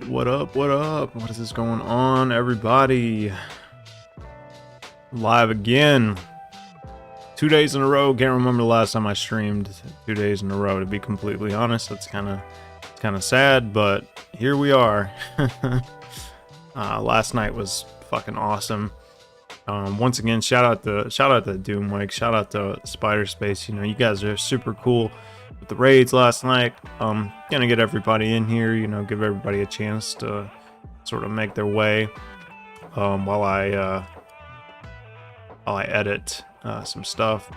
What up? What up? What is this going on, everybody? Live again. 2 days in a row. Can't remember the last time I streamed 2 days in a row, to be completely honest. That's kind of sad, but here we are. Last night was fucking awesome. Once again, shout out to Doomwake, shout out to Spider Space. You know, you guys are super cool with the raids last night. Gonna get everybody in here, you know, give everybody a chance to sort of make their way while I edit some stuff.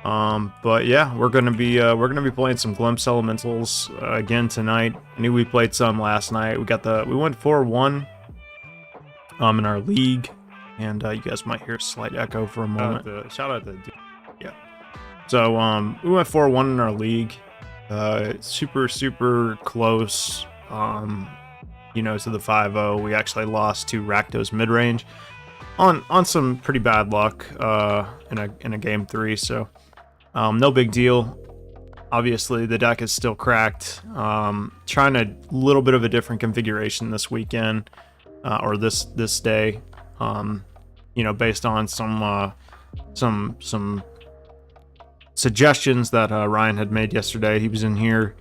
But yeah, we're gonna be playing some Glimpse Elementals again tonight. I knew we played some last night. We went 4-1 in our league, and you guys might hear a slight echo for a moment. Shout out to yeah. So we went 4-1 in our league. Super close. You know, to the 5-0. We actually lost to Rakdos mid range on some pretty bad luck in a game 3. So no big deal. Obviously, the deck is still cracked. Trying a little bit of a different configuration this weekend or this day. You know, based on some suggestions that Ryan had made yesterday. He was in here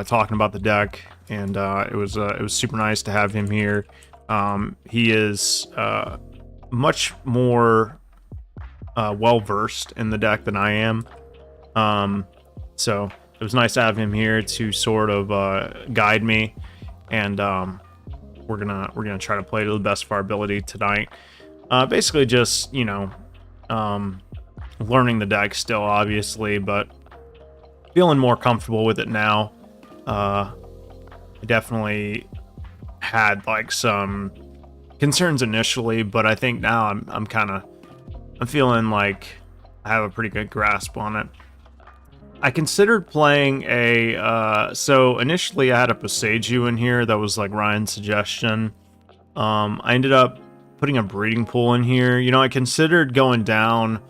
talking about the deck, and it was super nice to have him here. He is much more well versed in the deck than I am, so it was nice to have him here to sort of guide me, and we're gonna try to play to the best of our ability tonight. Basically just, you know, learning the deck still, obviously, but feeling more comfortable with it now. I definitely had like some concerns initially, but I think now I'm feeling like I have a pretty good grasp on it. I considered playing so initially I had a Boseiju in here. That was like Ryan's suggestion. I ended up putting a breeding pool in here. You know, I considered going down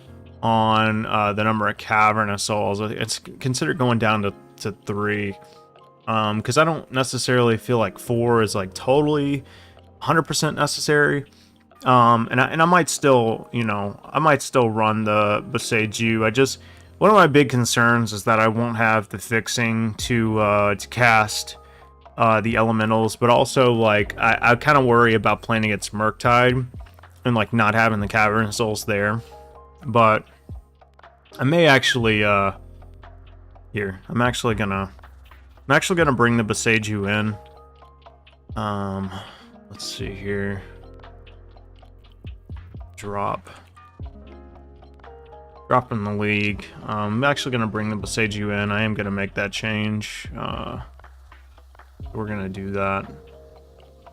on the number of cavernous souls. It's considered going down to 3, because I don't necessarily feel like 4 is like totally 100% necessary. And I might still, you know, run the Boseiju. One of my big concerns is that I won't have the fixing to cast the elementals, but also like I kind of worry about playing against Murktide and like not having the cavernous souls there. But I may actually here. I'm actually gonna bring the Boseiju in. Let's see here. Drop in the league. I'm actually gonna bring the Boseiju in. I am gonna make that change. We're gonna do that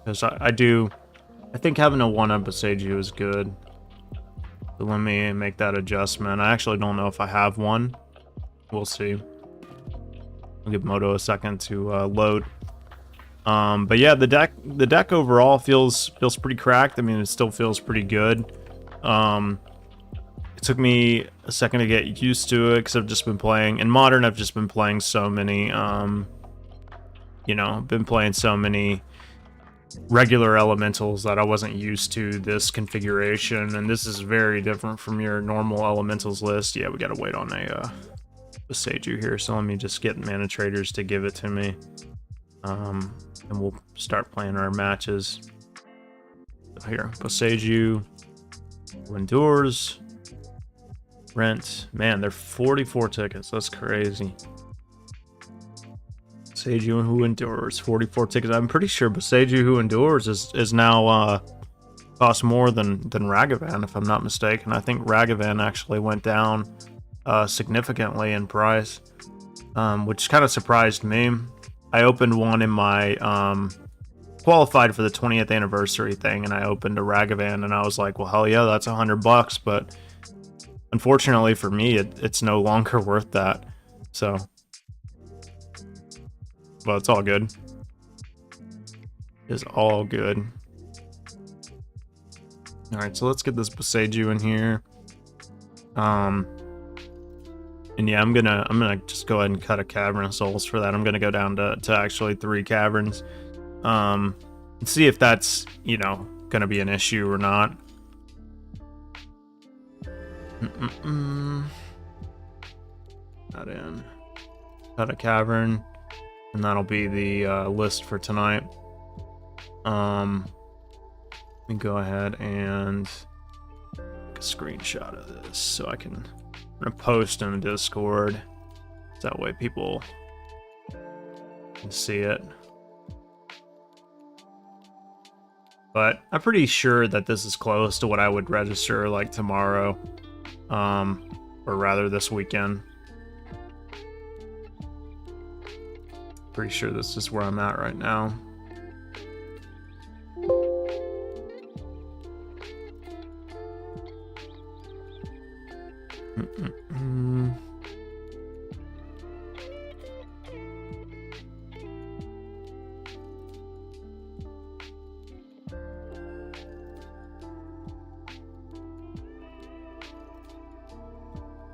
because I think having a 1-up Boseiju is good. So let me make that adjustment. I actually don't know if I have one. We'll see. I'll give Moto a second to load. But yeah, the deck overall feels pretty cracked. I mean, it still feels pretty good. It took me a second to get used to it because I've just been playing in Modern. I've just been playing so many, you know, been playing so many regular elementals that I wasn't used to this configuration, and this is very different from your normal elementals list. Yeah, we gotta wait on a Boseiju here, so let me just get Mana Traders to give it to me, and we'll start playing our matches. So here, Boseiju, who endures, Rent. Man, they're 44 tickets. That's crazy. Boseiju who endures, 44 tickets. I'm pretty sure Boseiju who endures is now cost more than Ragavan, if I'm not mistaken. I think Ragavan actually went down significantly in price, which kind of surprised me. I opened one in my qualified for the 20th anniversary thing, and I opened a Ragavan, and I was like, well, hell yeah, that's $100. But unfortunately for me, it's no longer worth that. So. But it's all good. It's all good. All right, so let's get this Boseiju in here. And yeah, I'm gonna just go ahead and cut a cavern of souls for that. I'm gonna go down to actually 3 caverns. and see if that's, you know, gonna be an issue or not. Not in. Cut a cavern, and that'll be the list for tonight. Let me go ahead and take a screenshot of this so I can. I'm gonna post in Discord. That way people can see it. But I'm pretty sure that this is close to what I would register like tomorrow, or rather this weekend. Pretty sure this is where I'm at right now.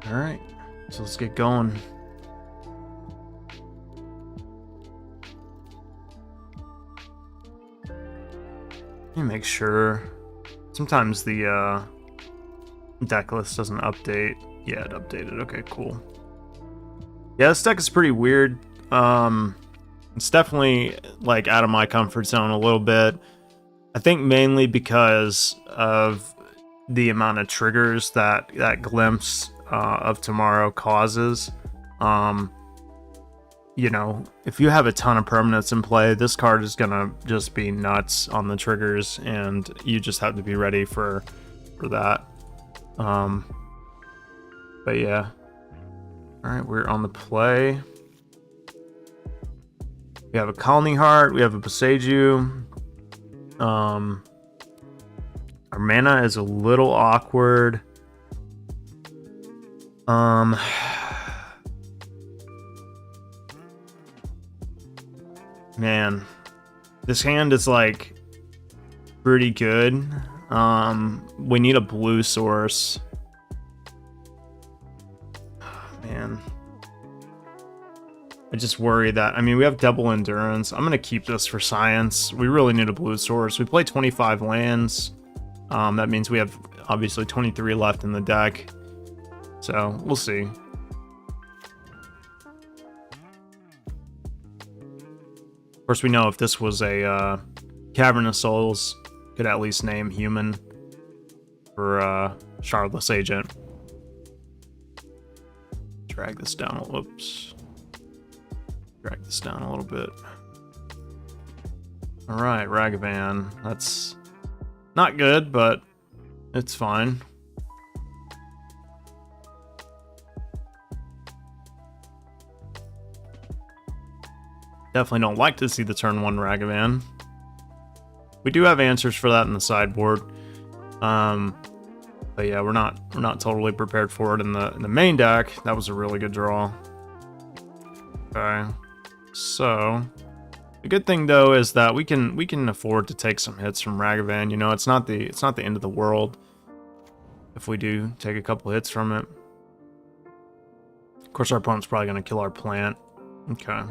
All right, so let's get going. Let me make sure. Sometimes the deck list doesn't update. Yeah, it updated. Okay, cool. Yeah, this deck is pretty weird. It's definitely like out of my comfort zone a little bit. I think mainly because of the amount of triggers that Glimpse of Tomorrow causes. You know, if you have a ton of permanents in play, this card is gonna just be nuts on the triggers, and you just have to be ready for that. But yeah. Alright, we're on the play. We have a Colony Heart, we have a Boseiju. Our mana is a little awkward. Man, this hand is like pretty good. We need a blue source. Man, I just worry that, I mean, we have double endurance. I'm gonna keep this for science. We really need a blue source. We play 25 lands. That means we have obviously 23 left in the deck. So we'll see. Of course, we know if this was a Cavern of Souls, could at least name human for Shardless Agent. Drag this down. Whoops. Drag this down a little bit. All right, Ragavan. That's not good, but it's fine. Definitely don't like to see the turn 1 Ragavan. We do have answers for that in the sideboard. But yeah, we're not totally prepared for it in the main deck. That was a really good draw. Okay. So the good thing though is that we can afford to take some hits from Ragavan. You know, it's not the end of the world if we do take a couple hits from it. Of course, our opponent's probably gonna kill our plant. Okay.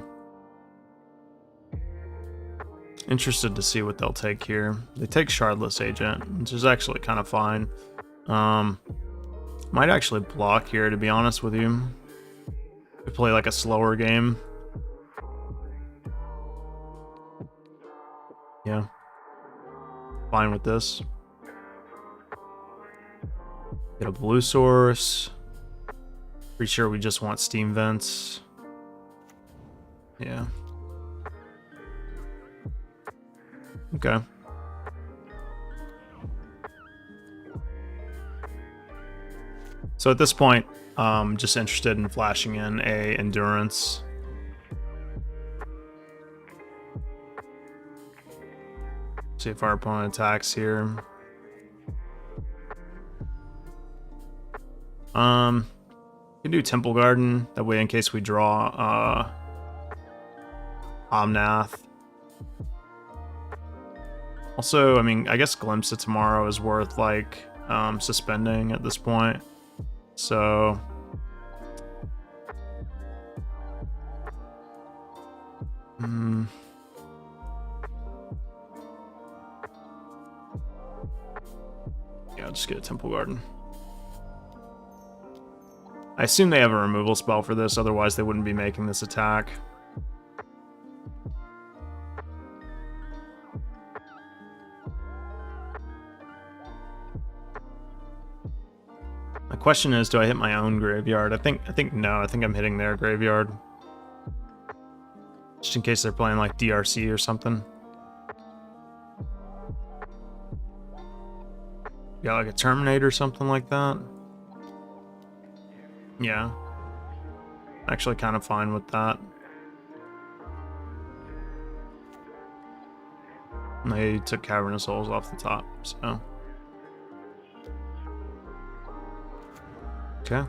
Interested to see what they'll take here. They take Shardless Agent, which is actually kind of fine. Might actually block here, to be honest with you. We play like a slower game. Yeah. Fine with this. Get a blue source. Pretty sure we just want Steam Vents. Yeah. Okay. So at this point, just interested in flashing in a endurance. See if our opponent attacks here. Can do Temple Garden, that way in case we draw Omnath. Also, I mean, I guess Glimpse of Tomorrow is worth like suspending at this point. So Yeah, I'll just get a Temple Garden. I assume they have a removal spell for this, otherwise they wouldn't be making this attack. The question is, do I hit my own graveyard? I think no. I think I'm hitting their graveyard. Just in case they're playing like DRC or something. Got like a Terminate or something like that. Yeah. Actually kind of fine with that. They took Cavernous Souls off the top, so. Okay.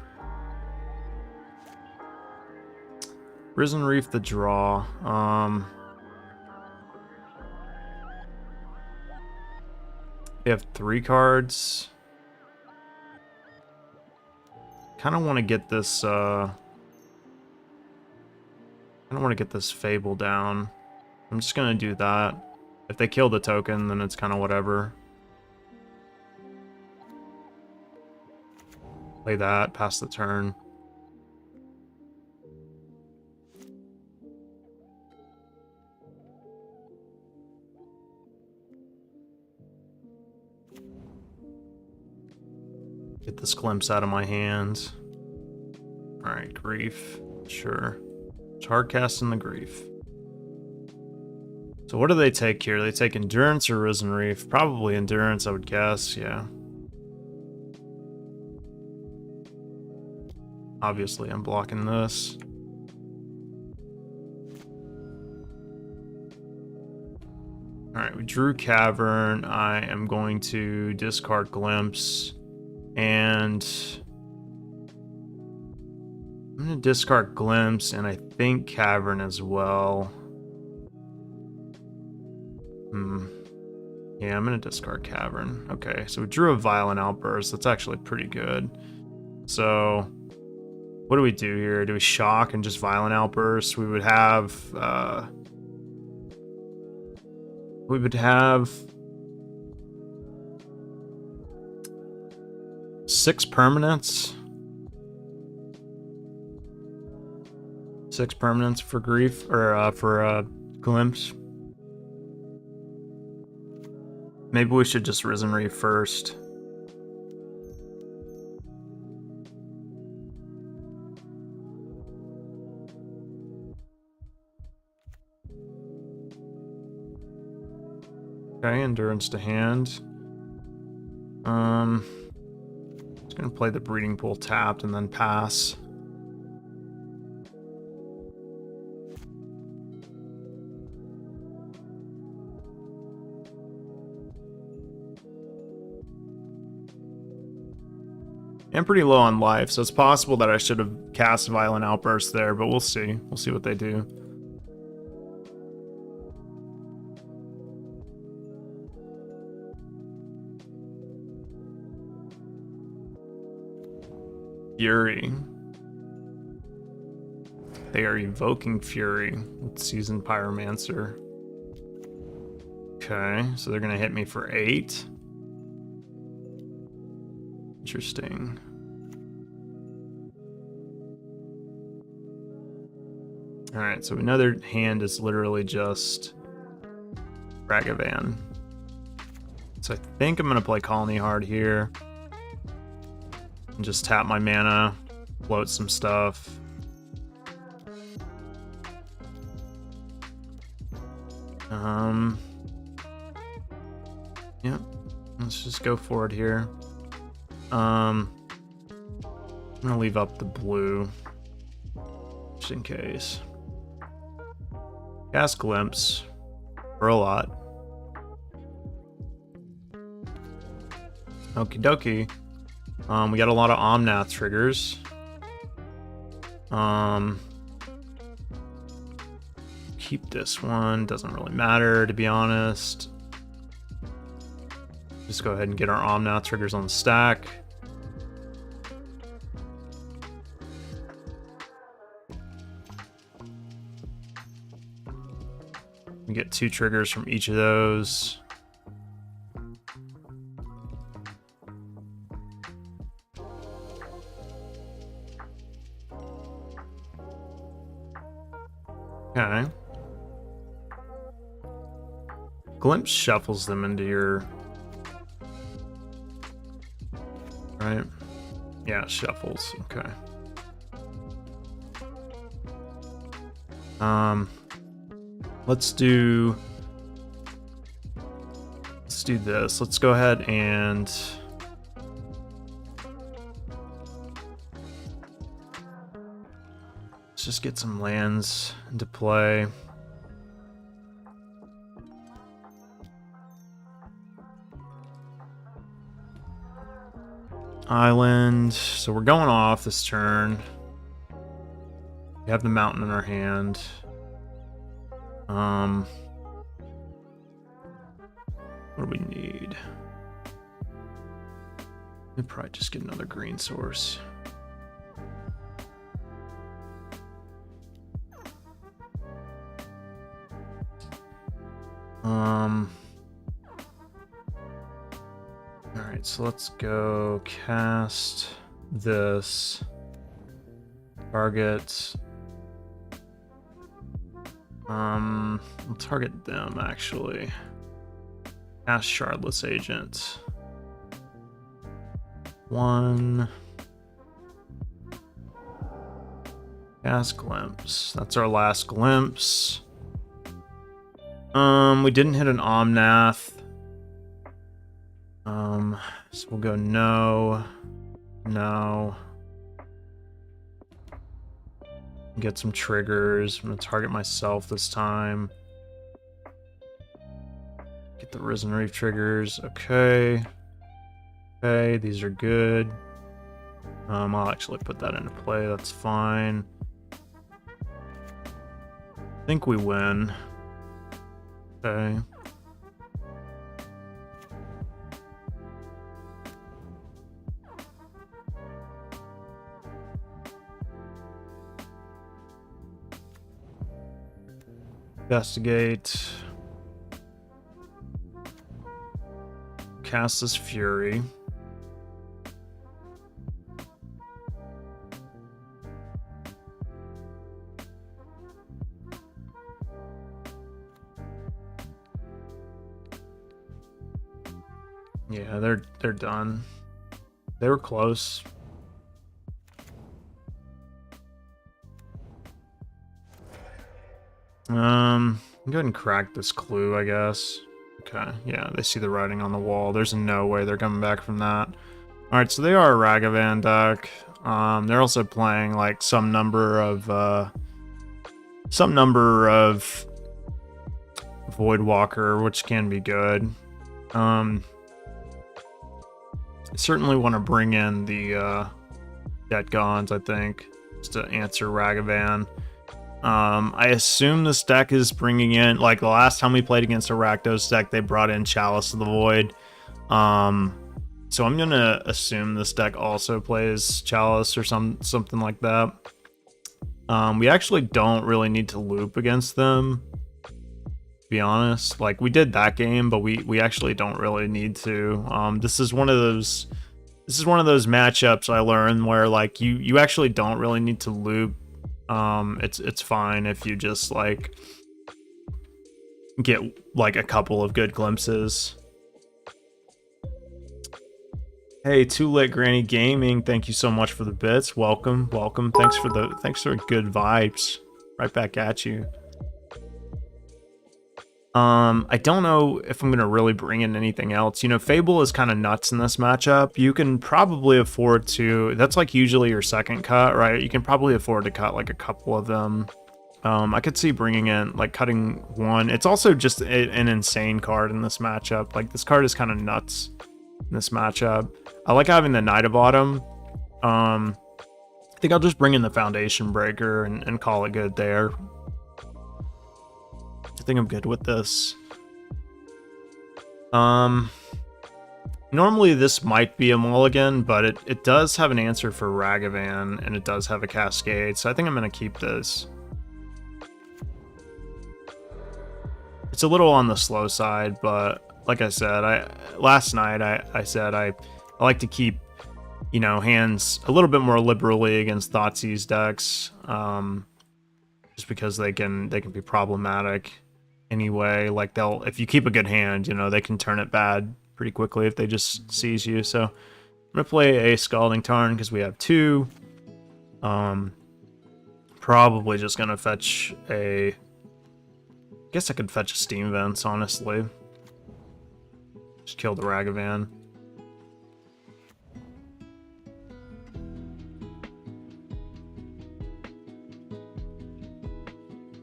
Risen Reef the draw. They have 3 cards. Kind of want to get this I don't want to get this Fable down. I'm just gonna do that. If they kill the token, then it's kind of whatever. Play that, pass the turn. Get this glimpse out of my hands. Alright, Grief. Sure. It's hard casting the Grief. So what do they take here? They take Endurance or Risen Reef? Probably Endurance, I would guess, yeah. Obviously, I'm blocking this. Alright, we drew Cavern. I am going to discard Glimpse. And I'm going to discard Glimpse, and I think Cavern as well. Yeah, I'm going to discard Cavern. Okay, so we drew a Violent Outburst. That's actually pretty good. So, what do we do here? Do we shock and just Violent Outburst? We would have 6 permanents. 6 permanents for Grief, or for Glimpse. Maybe we should just Risen Reef first. Okay, Endurance to hand. Just gonna play the Breeding Pool tapped and then pass. I'm pretty low on life, so it's possible that I should have cast Violent Outburst there, but we'll see. We'll see what they do. Fury. They are evoking Fury with Seasoned Pyromancer. Okay, so they're gonna hit me for 8. Interesting. Alright, so another hand is literally just Ragavan. So I think I'm going to play Colony Hard here. And just tap my mana, float some stuff. Yep, let's just go for it here. I'm gonna leave up the blue just in case. Cast Glimpse for a lot. Okie dokie. We got a lot of Omnath triggers. Keep this one, doesn't really matter to be honest. Just go ahead and get our Omnath triggers on the stack. We get 2 triggers from each of those. Okay. Glimpse shuffles them into your... Right? Yeah, shuffles. Okay. Let's do this. Let's go ahead and let's just get some lands into play. Island. So we're going off this turn. We have the mountain in our hand. What do we need? We'll probably just get another green source. Alright, so let's go cast this. Target. We'll target them actually. Cast Shardless Agent. 1. Cast Glimpse. That's our last glimpse. We didn't hit an Omnath. So we'll go no. Get some triggers. I'm gonna target myself this time. Get the Risen Reef triggers. Okay. Okay, these are good. I'll actually put that into play. That's fine. I think we win. Okay. Investigate. Cast this Fury. Yeah, they're done. They were close. Go ahead and crack this clue, I guess. Okay, yeah, they see the writing on the wall. There's no way they're coming back from that. Alright, so they are a Ragavan deck. They're also playing like some number of Voidwalker, which can be good. I certainly want to bring in the Detgons, I think, just to answer Ragavan. I assume this deck is bringing in, like the last time we played against a Rakdos deck, they brought in Chalice of the Void. So I'm gonna assume this deck also plays Chalice or something like that. We actually don't really need to loop against them, to be honest. Like we did that game, but we actually don't really need to. This is one of those matchups I learned where like you actually don't really need to loop. It's fine if you just like get like a couple of good glimpses. Hey, Too Late Granny Gaming, thank you so much for the bits. Welcome. Thanks for the good vibes. Right back at you. I don't know if I'm gonna really bring in anything else. You know, Fable is kind of nuts in this matchup. You can probably afford to. That's like usually your second cut, right? You can probably afford to cut like a couple of them. I could see bringing in like cutting one. It's also just an insane card in this matchup. Like this card is kind of nuts in this matchup. I like having the Knight of Autumn. I think I'll just bring in the Foundation Breaker and call it good there. I think I'm good with this. Normally this might be a mulligan, but it does have an answer for Ragavan, and it does have a Cascade, so I think I'm going to keep this. It's a little on the slow side, but like I said, last night I said I like to keep, you know, hands a little bit more liberally against Thoughtseize decks. just because they can be problematic anyway. Like if you keep a good hand, you know, they can turn it bad pretty quickly if they just seize you. So I'm gonna play a Scalding Tarn because we have 2. Probably just gonna fetch a... I guess I could fetch a Steam Vents, honestly. Just kill the Ragavan.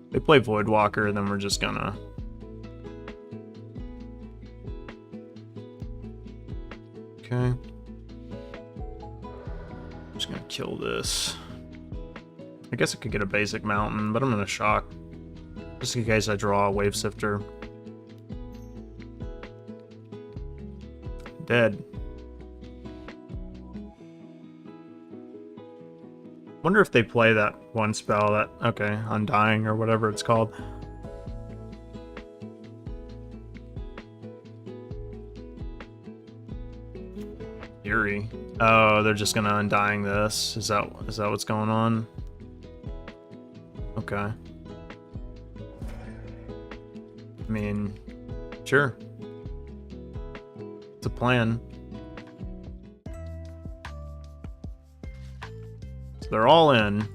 They play Voidwalker, and then we're just gonna... Okay. Just gonna kill this. I guess I could get a basic mountain, but I'm gonna shock. Just in case I draw a Wave Sifter. Dead. Wonder if they play that one spell that... Okay, Undying or whatever it's called. Fury. Oh, they're just gonna Undying this. Is that what's going on? Okay. I mean, sure. It's a plan. So they're all in.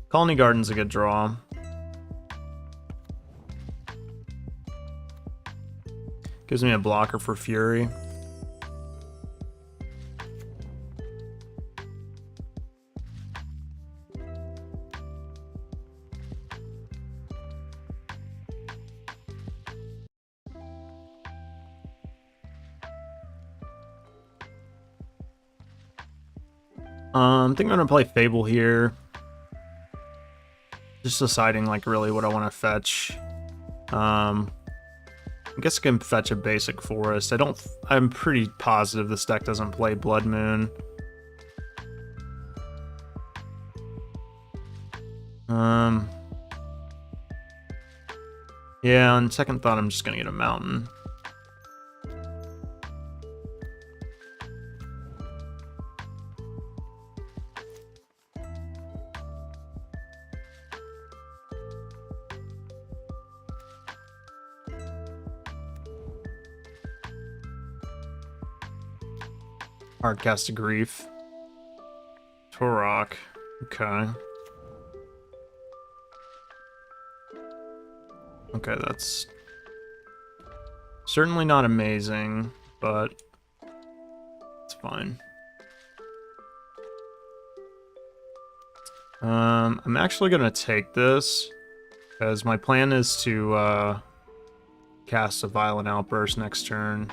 Colony Garden's a good draw. Gives me a blocker for Fury. I think I'm gonna play Fable here. Just deciding like really what I want to fetch. I guess I can fetch a basic forest. I'm pretty positive this deck doesn't play Blood Moon. Yeah, on second thought I'm just gonna get a mountain. Hardcast of Grief. Torok. Okay. Okay, that's certainly not amazing, but it's fine. I'm actually gonna take this because my plan is to cast a Violent Outburst next turn.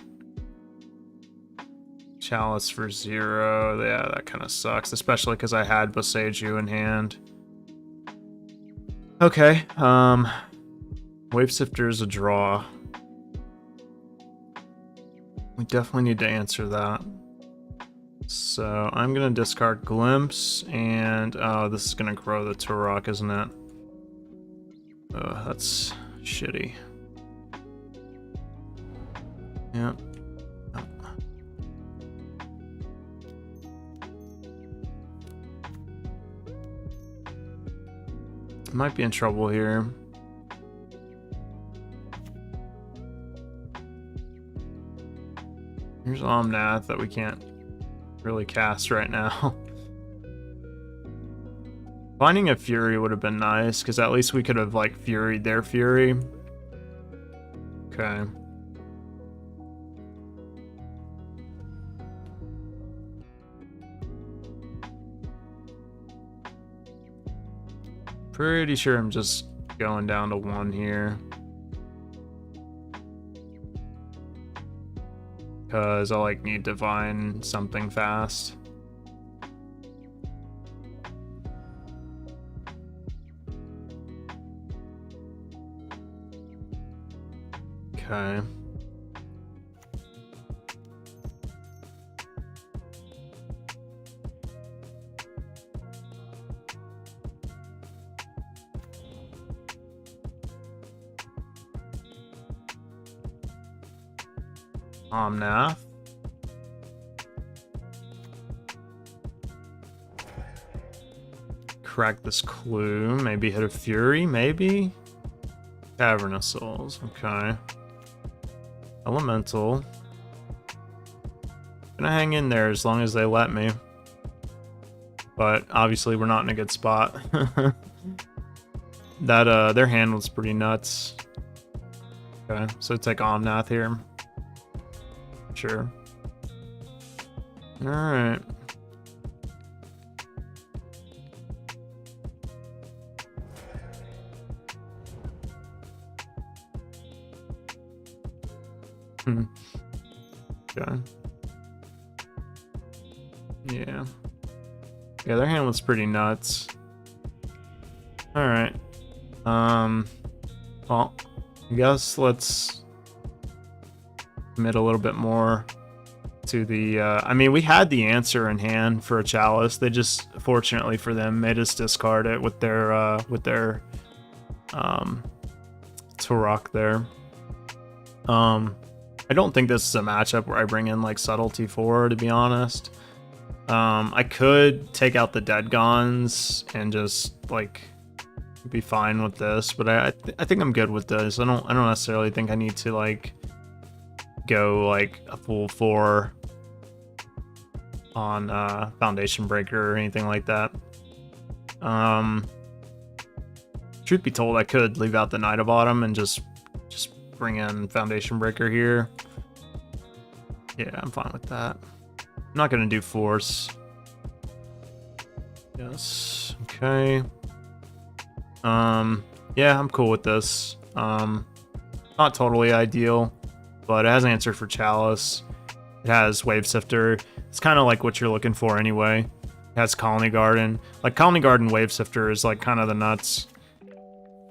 Chalice for 0. Yeah, that kind of sucks, especially because I had Boseiju in hand. Okay, Wave Sifter is a draw. We definitely need to answer that. So I'm gonna discard Glimpse, and this is gonna grow the Turok, isn't it? That's shitty. Yeah. Might be in trouble here. Here's Omnath that we can't really cast right now. Finding a Fury would have been nice, because at least we could have, like, Furied their Fury. Okay. Pretty sure I'm just going down to 1 here. Because I like need Divine something fast. Okay. Omnath. crack this clue. Maybe hit a Fury, maybe? Cavernous Souls, okay. Elemental. Gonna hang in there as long as they let me. But obviously we're not in a good spot. That their hand was pretty nuts. Okay, so take Omnath here. Sure. Alright. Okay. Yeah. Yeah, their hand was pretty nuts. Alright. Well, I guess let's commit a little bit more to the, I mean, we had the answer in hand for a Chalice. They just, fortunately for them, made us discard it with their Turok there. I don't think this is a matchup where I bring in, like, Subtlety 4, to be honest. I could take out the Dead Gons and just, like, be fine with this, but I think I'm good with this. I don't necessarily think I need to, like, go, like, a full 4 on Foundation Breaker or anything like that. Truth be told, I could leave out the Knight of Autumn and just bring in Foundation Breaker here. Yeah, I'm fine with that. I'm not gonna do Force. Yes, okay. Yeah, I'm cool with this. Not totally ideal, but it has answer for Chalice. It has Wave Sifter. It's kind of like what you're looking for anyway. It has Colony Garden. Like, Colony Garden Wave Sifter is, like, kind of the nuts.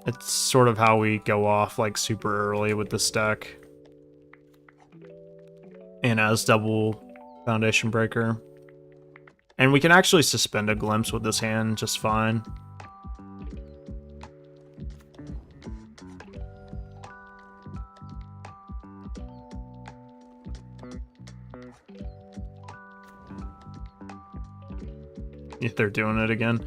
It's sort of how we go off, like, super early with this deck. And as double Foundation Breaker. And we can actually suspend a Glimpse with this hand just fine. If they're doing it again.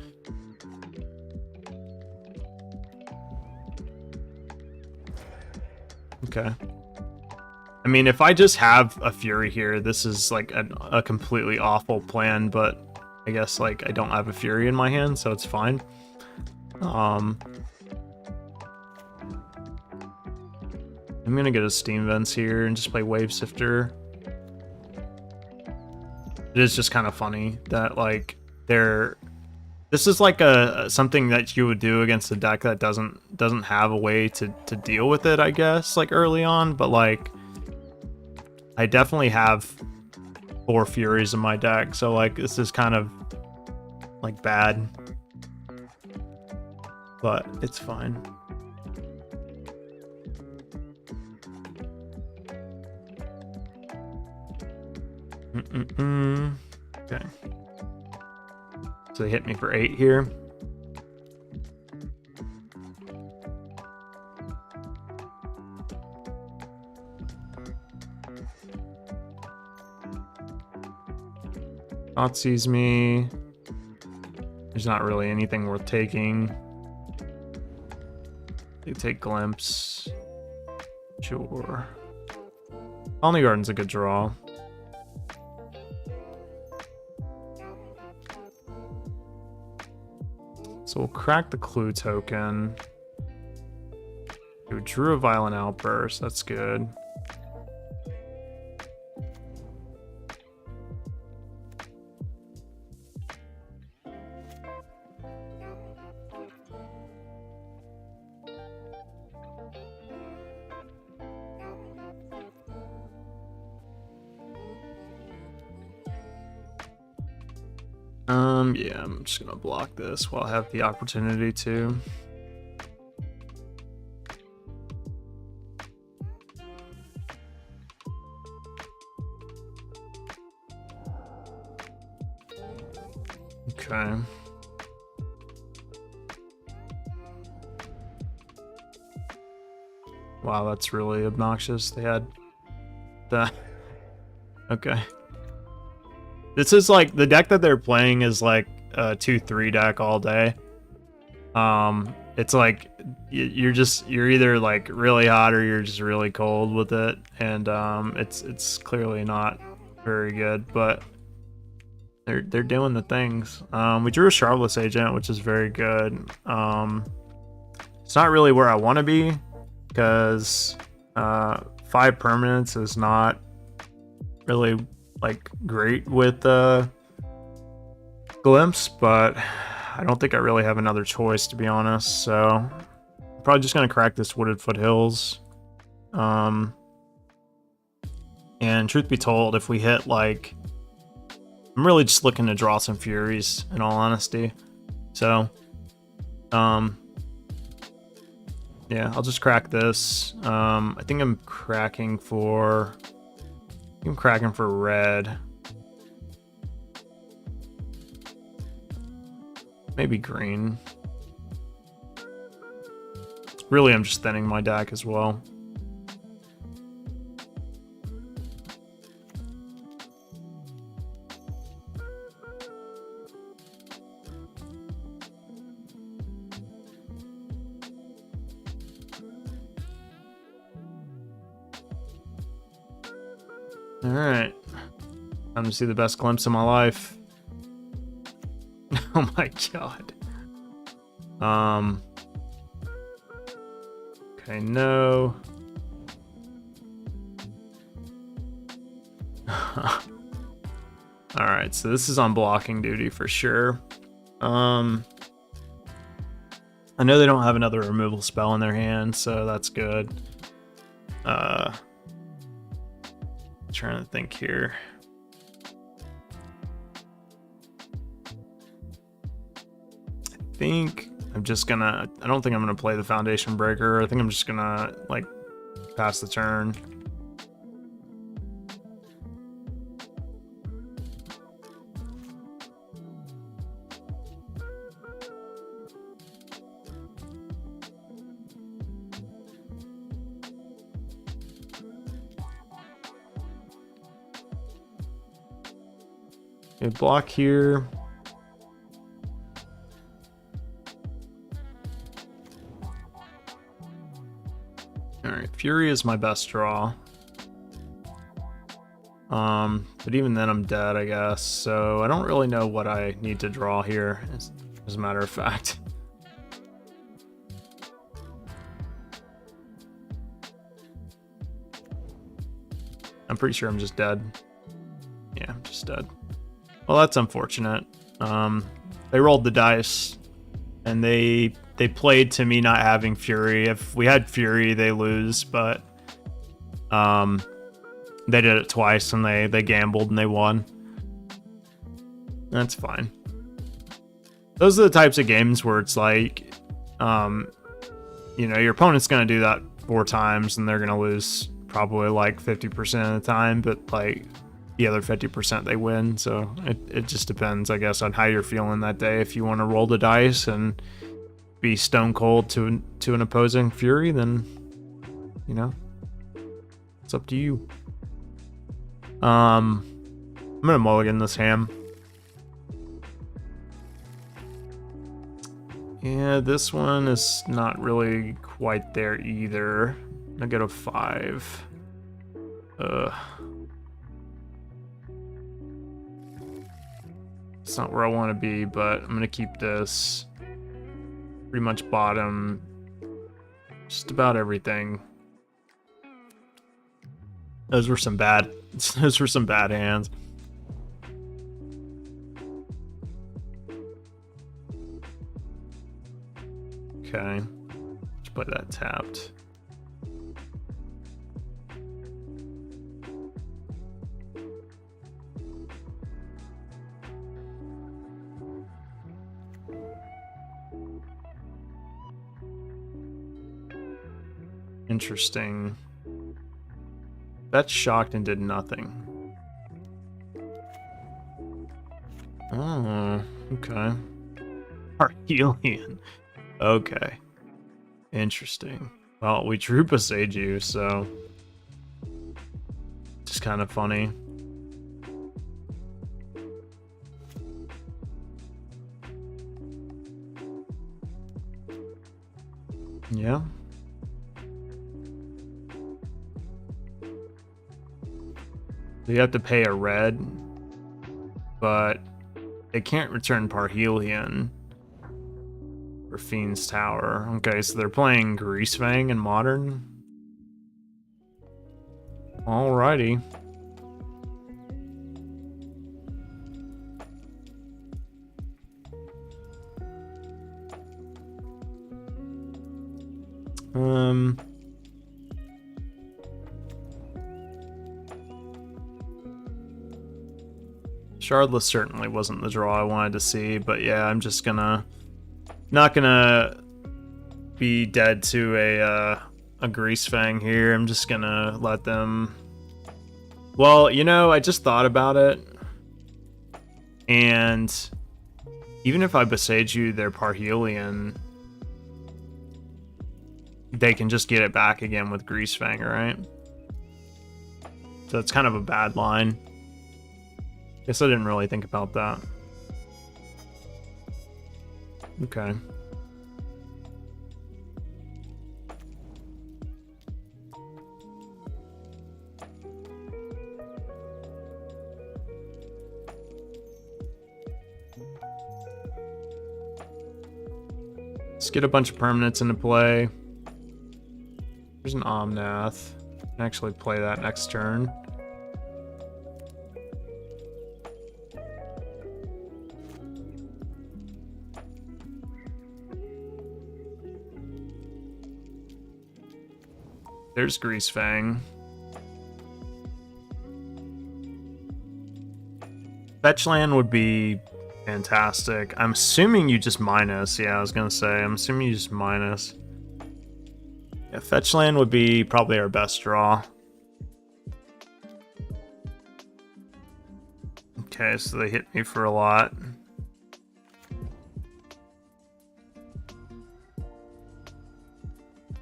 Okay. I mean, if I just have a Fury here, this is like a completely awful plan, but I guess, like, I don't have a Fury in my hand, so it's fine. I'm gonna get a Steam Vents here and just play Wave Sifter. It is just kind of funny that, like, this is like something that you would do against a deck that doesn't have a way to deal with it, I guess, like, early on, but, like, I definitely have 4 Furies in my deck, so, like, this is kind of, like, bad, but it's fine. Okay. So they hit me for 8 here. Sees me. There's not really anything worth taking. You take Glimpse. Sure. Colony Garden's a good draw. So we'll crack the Clue token. We drew a Violent Outburst. That's good. Yeah, I'm just gonna block this while I have the opportunity to. Okay. Wow, that's really obnoxious. They had the... Okay. This is like, the deck that they're playing is like a 2-3 deck all day. It's like you're either like really hot or you're just really cold with it, and it's clearly not very good, but they're doing the things. We drew a Charlotte agent, which is very good. It's not really where I want to be because 5 permanents is not really like great with glimpse, but I don't think I really have another choice, to be honest. So I'm probably just gonna crack this Wooded Foothills. And truth be told, if we hit like, I'm really just looking to draw some Furies, in all honesty. So yeah, I'll just crack this. I think I'm cracking for red. Maybe green. Really, I'm just thinning my deck as well. All right, time to see the best glimpse of my life. Oh my god. Okay, no. Alright, so this is on blocking duty for sure. I know they don't have another removal spell in their hand, so that's good. Trying to think here. I think I'm just gonna, I don't think I'm gonna play the Foundation Breaker. I think I'm just gonna like pass the turn. Okay, block here. Alright, Fury is my best draw. But even then I'm dead, I guess. So I don't really know what I need to draw here, as a matter of fact. I'm pretty sure I'm just dead. Yeah, I'm just dead. Well, that's unfortunate. They rolled the dice, and they played to me not having Fury. If we had Fury, they lose, but they did it twice, and they gambled and they won. That's fine. Those are the types of games where it's like, you know, your opponent's gonna do that 4 times, and they're gonna lose probably like 50% of the time, but like the other 50% they win. So it just depends, I guess, on how you're feeling that day. If you want to roll the dice and be stone cold to an opposing Fury, then, you know, it's up to you. I'm gonna mulligan this hand. Yeah, this one is not really quite there either. I get a 5. It's not where I want to be, but I'm gonna keep this. Pretty much bottom just about everything. Those were some bad hands. Okay, let's play that tapped. Interesting. That's shocked and did nothing. Oh, okay. Arhelion. Okay. Interesting. Well, we drew Boseiju, so just kind of funny. Yeah. So you have to pay a red, but they can't return Parhelion for Fiend's Tower. Okay, so they're playing Greasefang in Modern. Alrighty. Shardless certainly wasn't the draw I wanted to see, but yeah, I'm just not gonna be dead to a Greasefang here. I'm just gonna let them. Well, you know, I just thought about it, and even if I Besage you their Parhelion, they can just get it back again with Greasefang, right? So it's kind of a bad line. Guess I didn't really think about that. Okay. Let's get a bunch of permanents into play. There's an Omnath. I can actually play that next turn. There's Greasefang. Fetchland would be fantastic. I'm assuming you just minus. Yeah, I was gonna say, I'm assuming you just minus. Yeah, Fetchland would be probably our best draw. Okay, so they hit me for a lot.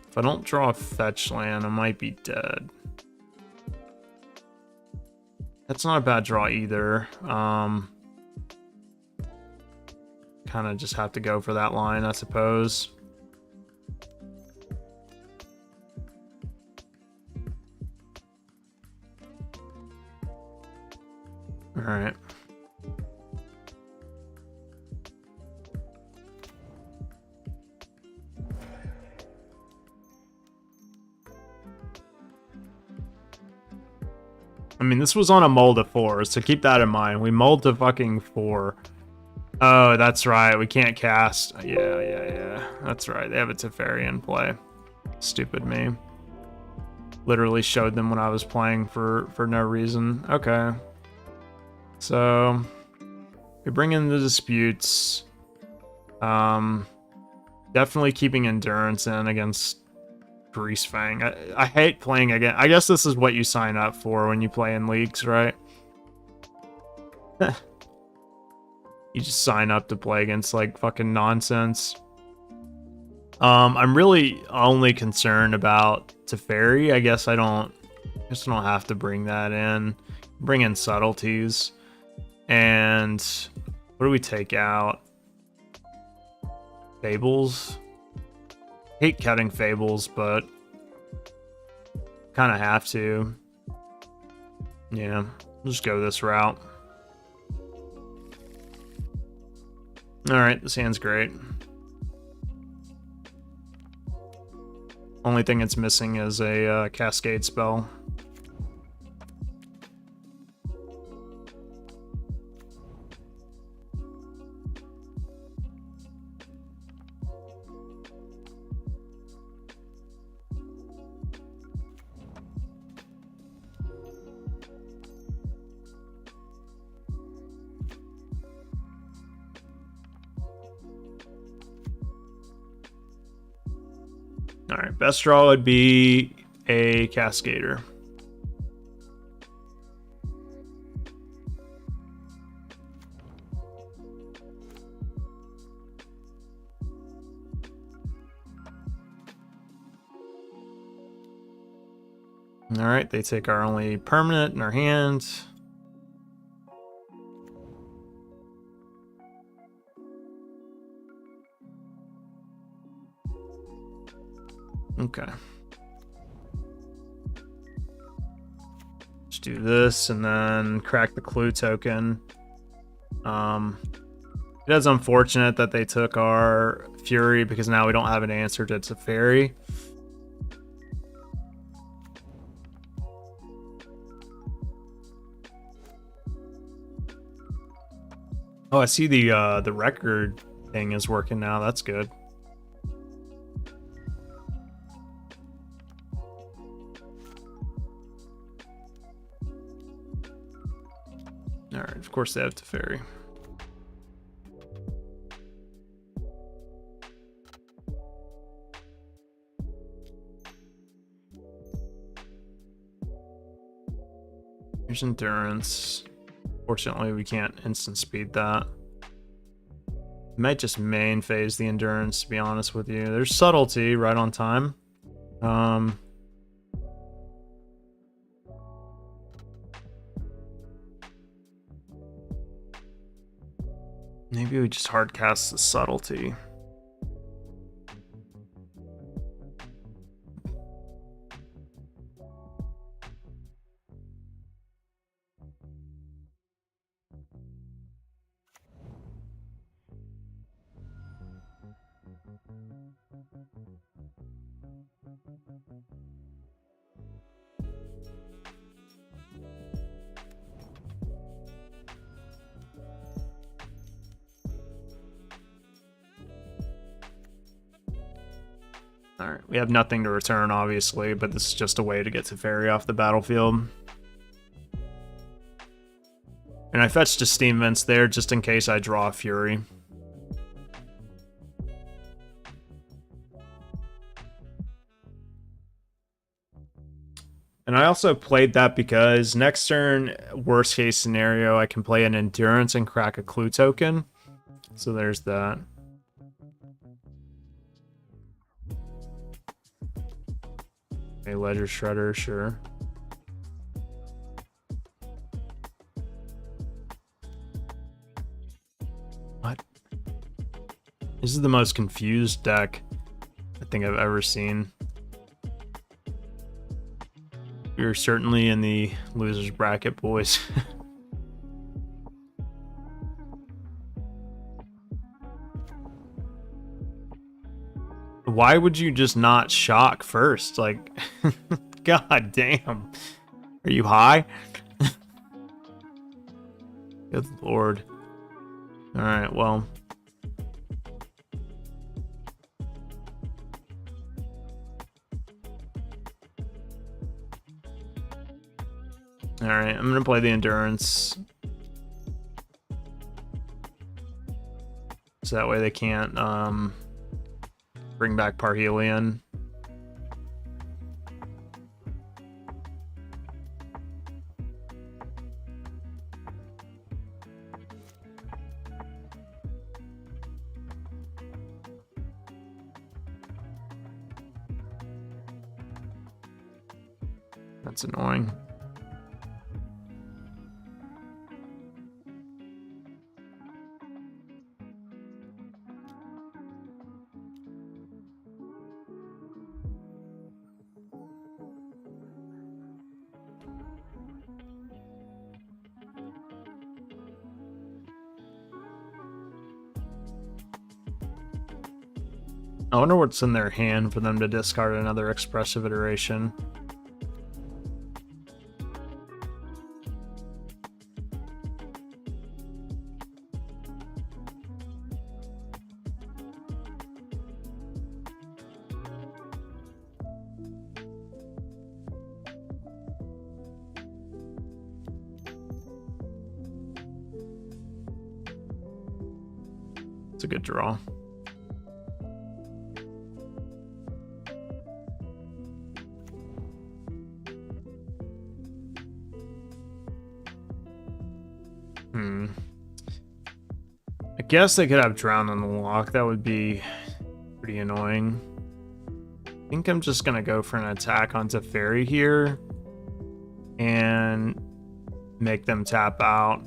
If I don't draw a Fetchland, I might be dead. That's not a bad draw either. Kind of just have to go for that line, I suppose. All right. I mean, this was on a mull to 4, so keep that in mind. We mulled to fucking 4. Oh, that's right. We can't cast. Yeah. That's right. They have a Teferi in play. Stupid me. Literally showed them when I was playing for no reason. Okay. So we bring in the disputes. Definitely keeping endurance in against Greasefang. I hate playing again. I guess this is what you sign up for when you play in leagues, right? You just sign up to play against like fucking nonsense. I'm really only concerned about Teferi. I guess I don't have to bring that in. Bring in subtleties. And what do we take out? Fables. Hate cutting Fables, but kind of have to. Yeah, we'll just go this route. Alright, this hand's great. Only thing it's missing is a Cascade spell. Alright, best draw would be a Cascader. Alright, they take our only permanent in our hand. Okay. Let's do this and then crack the clue token. It is unfortunate that they took our Fury because now we don't have an answer to Teferi. Oh, I see the record thing is working now. That's good. All right, of course they have Teferi. Here's endurance. Fortunately, we can't instant speed that. Might just main phase the endurance, to be honest with you. There's subtlety right on time. Maybe we just hard cast the subtlety. Alright, we have nothing to return, obviously, but this is just a way to get Teferi off the battlefield. And I fetched a Steam Vents there just in case I draw a Fury. And I also played that because next turn, worst case scenario, I can play an Endurance and crack a Clue token. So there's that. A Ledger Shredder, sure. What? This is the most confused deck I think I've ever seen. We're certainly in the loser's bracket, boys. Why would you just not shock first? Like, god damn. Are you high? Good lord. Alright, well. Alright, I'm gonna play the Endurance. So that way they can't, bring back Parhelion. That's annoying. I wonder what's in their hand for them to discard another expressive iteration. It's a good draw. I guess they could have Drown on the Lock. That would be pretty annoying. I think I'm just gonna go for an attack onto Teferi here and make them tap out.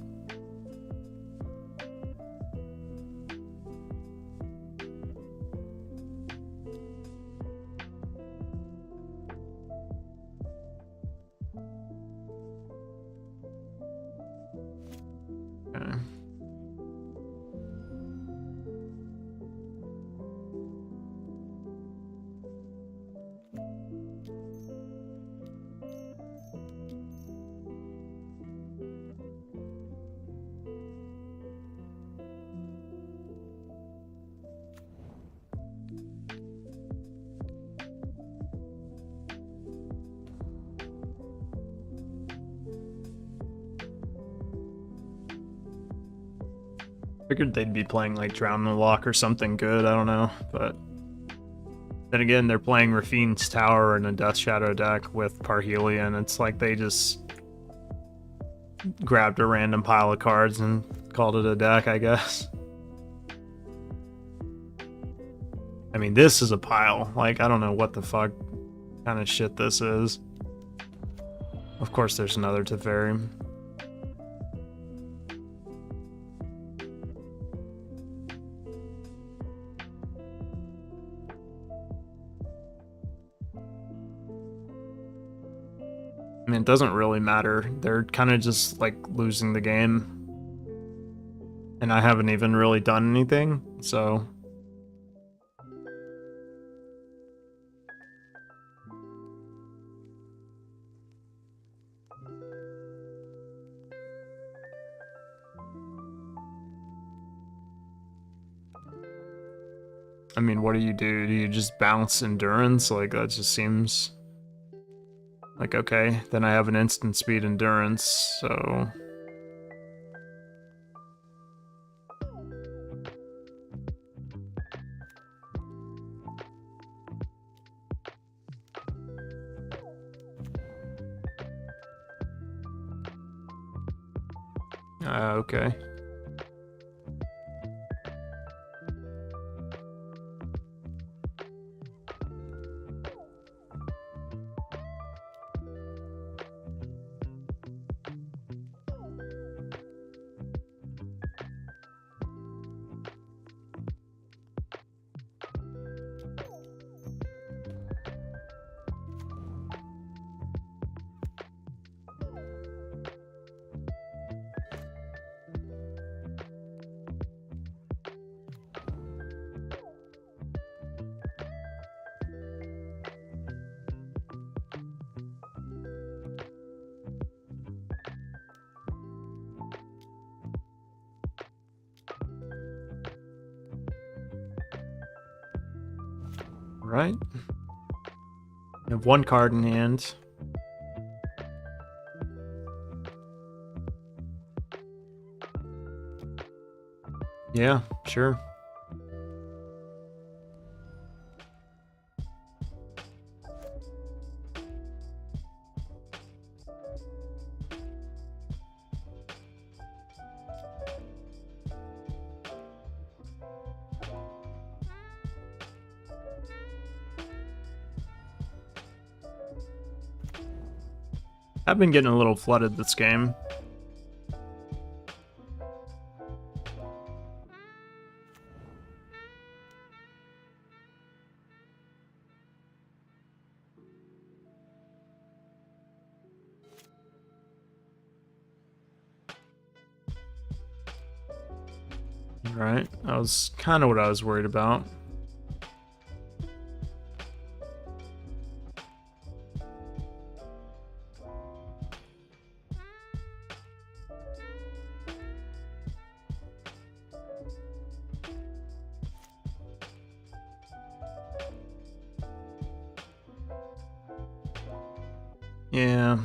Figured they'd be playing like Drown in the Lock or something good, I don't know, but then again, they're playing Rafine's Tower in a Death Shadow deck with Parhelia, and it's like they just grabbed a random pile of cards and called it a deck, I guess. I mean, this is a pile. Like, I don't know what the fuck kind of shit this is. Of course, there's another Teferi. I mean, it doesn't really matter. They're kind of just, like, losing the game. And I haven't even really done anything, so... I mean, what do? Do you just bounce Endurance? Like, that just seems... like, okay, then I have an instant speed Endurance, so... okay. Right. I have one card in hand. Yeah, sure. I've been getting a little flooded this game. Right, that was kind of what I was worried about. Yeah.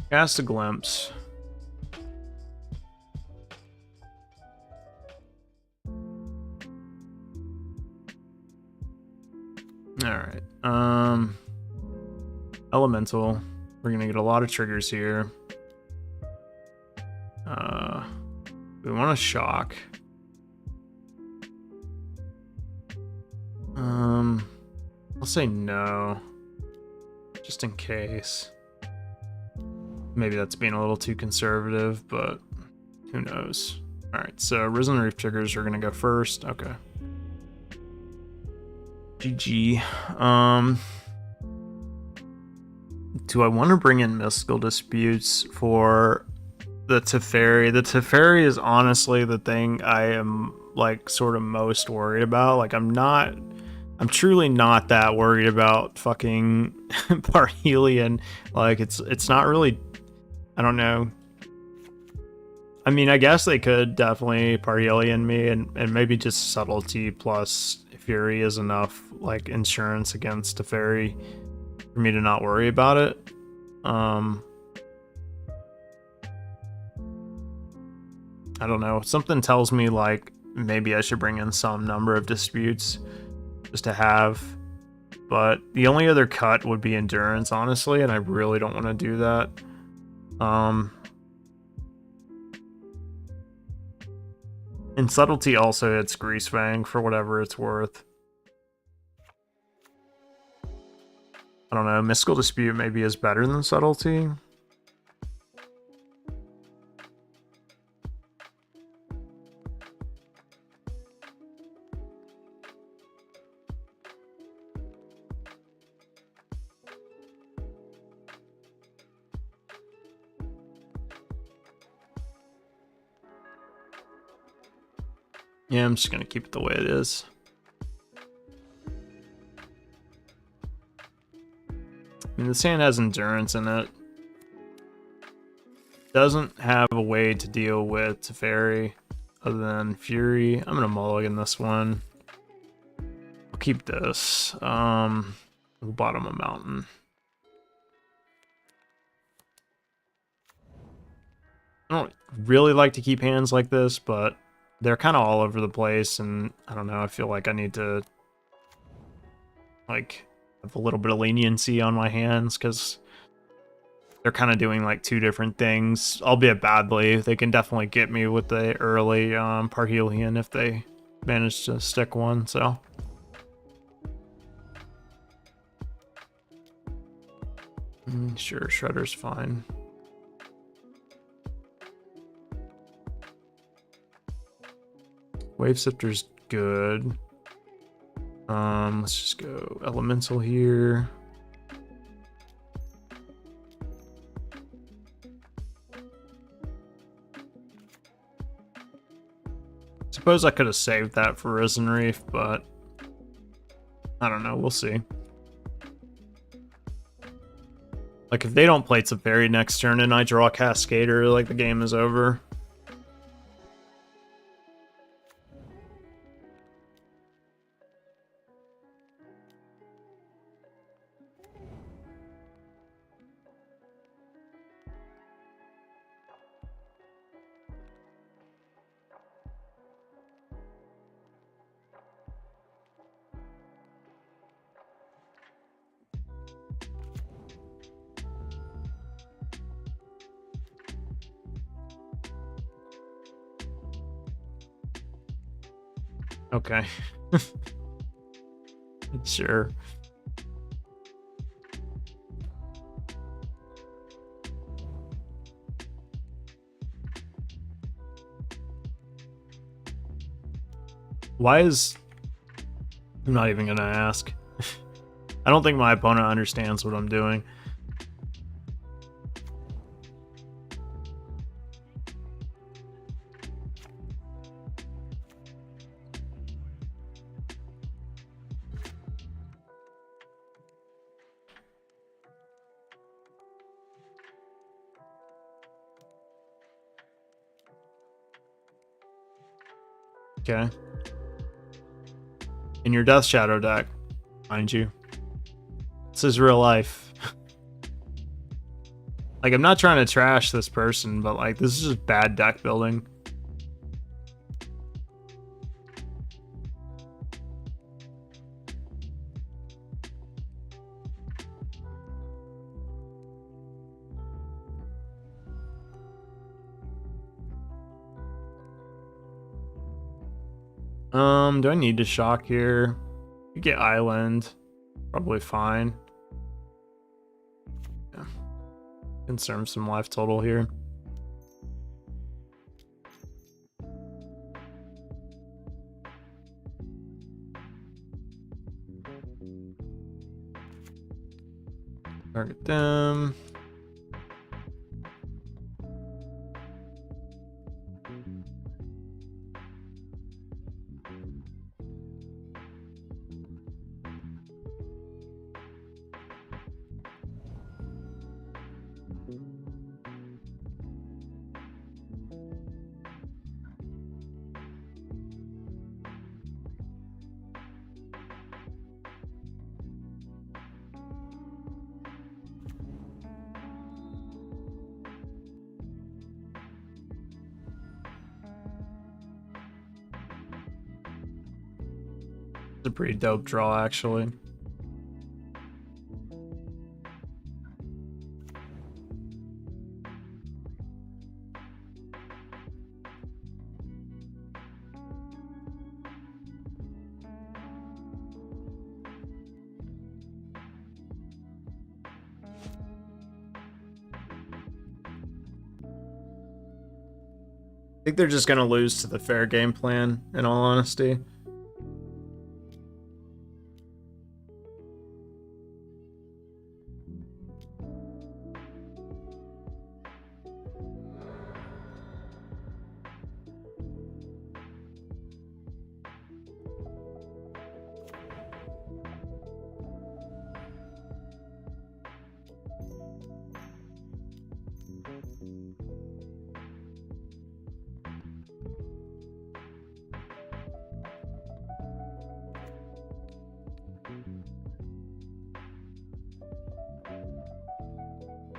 Cast a Glimpse. Alright. Elemental. We're gonna get a lot of triggers here. We want to shock. I'll say no. Just in case. Maybe that's being a little too conservative, but who knows. Alright, so Risen Reef triggers are gonna go first. Okay. GG. Do I want to bring in Mystical Disputes for the Teferi. The Teferi is honestly the thing I am like sort of most worried about. Like I'm truly not that worried about fucking Parhelion. Like it's not really, I don't know. I mean, I guess they could definitely Parhelion me and maybe just subtlety plus Fury is enough like insurance against Teferi for me to not worry about it. I don't know. Something tells me like maybe I should bring in some number of disputes just to have. But the only other cut would be endurance, honestly, and I really don't want to do that. And subtlety also hits Greasefang for whatever it's worth. I don't know. Mystical Dispute maybe is better than subtlety. Yeah, I'm just going to keep it the way it is. I mean, this hand has endurance in it. Doesn't have a way to deal with Teferi other than Fury. I'm going to mulligan this one. I'll keep this. We'll bottom a mountain. I don't really like to keep hands like this, but they're kind of all over the place, and I don't know, I feel like I need to like have a little bit of leniency on my hands because they're kind of doing like two different things, albeit badly. They can definitely get me with the early Parhelion if they manage to stick one, so. Sure, Shredder's fine. Wave Sifter's good. Let's just go Elemental here. Suppose I could have saved that for Risen Reef, but I don't know, we'll see. Like, if they don't play Teferi next turn and I draw a Cascader, like, the game is over. Okay. Sure. Why is... I'm not even gonna ask. I don't think my opponent understands what I'm doing. Okay. In your Death Shadow deck, mind you. This is real life. Like, I'm not trying to trash this person, but, like, this is just bad deck building. Do I need to shock here? You get Island. Probably fine. Yeah. Conserve some life total here. Target them. It's a pretty dope draw, actually. I think they're just going to lose to the fair game plan, in all honesty.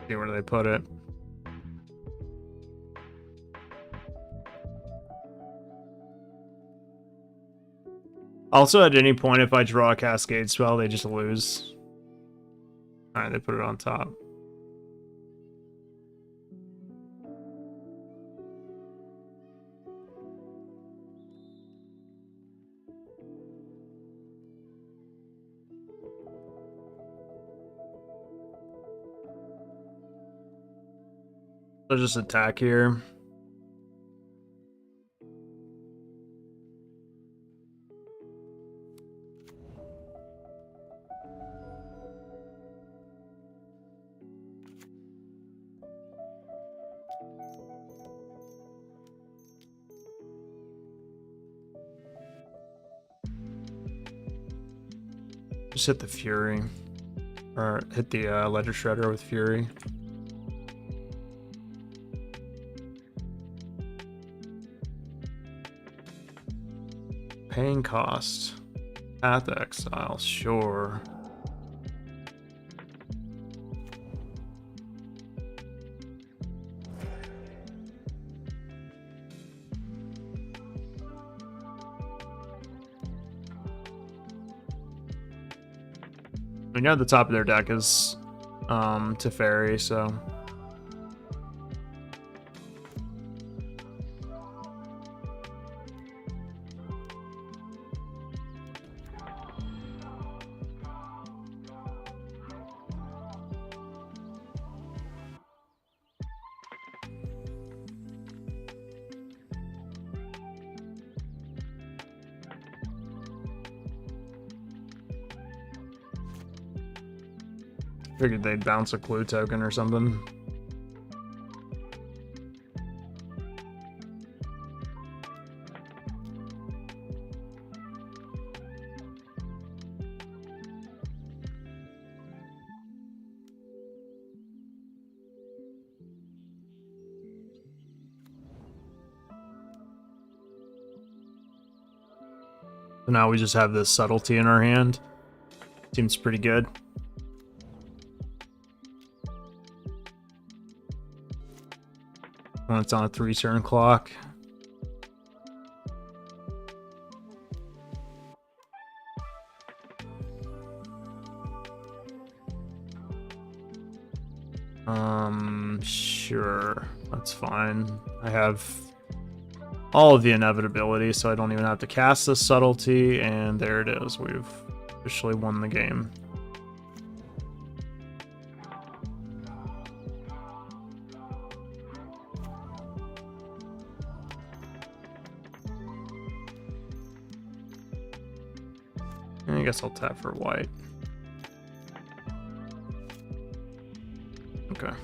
See where they put it. Also, at any point, if I draw a Cascade spell, they just lose. Alright, they put it on top. They'll just attack here. Just hit the Fury. Or hit the Ledger Shredder with Fury. Paying cost. Path Exile, sure. I know the top of their deck is Teferi, so figured they'd bounce a clue token or something. So now we just have this subtlety in our hand. Seems pretty good. When it's on a 3-turn clock. Sure, that's fine. I have all of the inevitability, so I don't even have to cast this subtlety, and there it is. We've officially won the game. I guess I'll tap for white. Okay.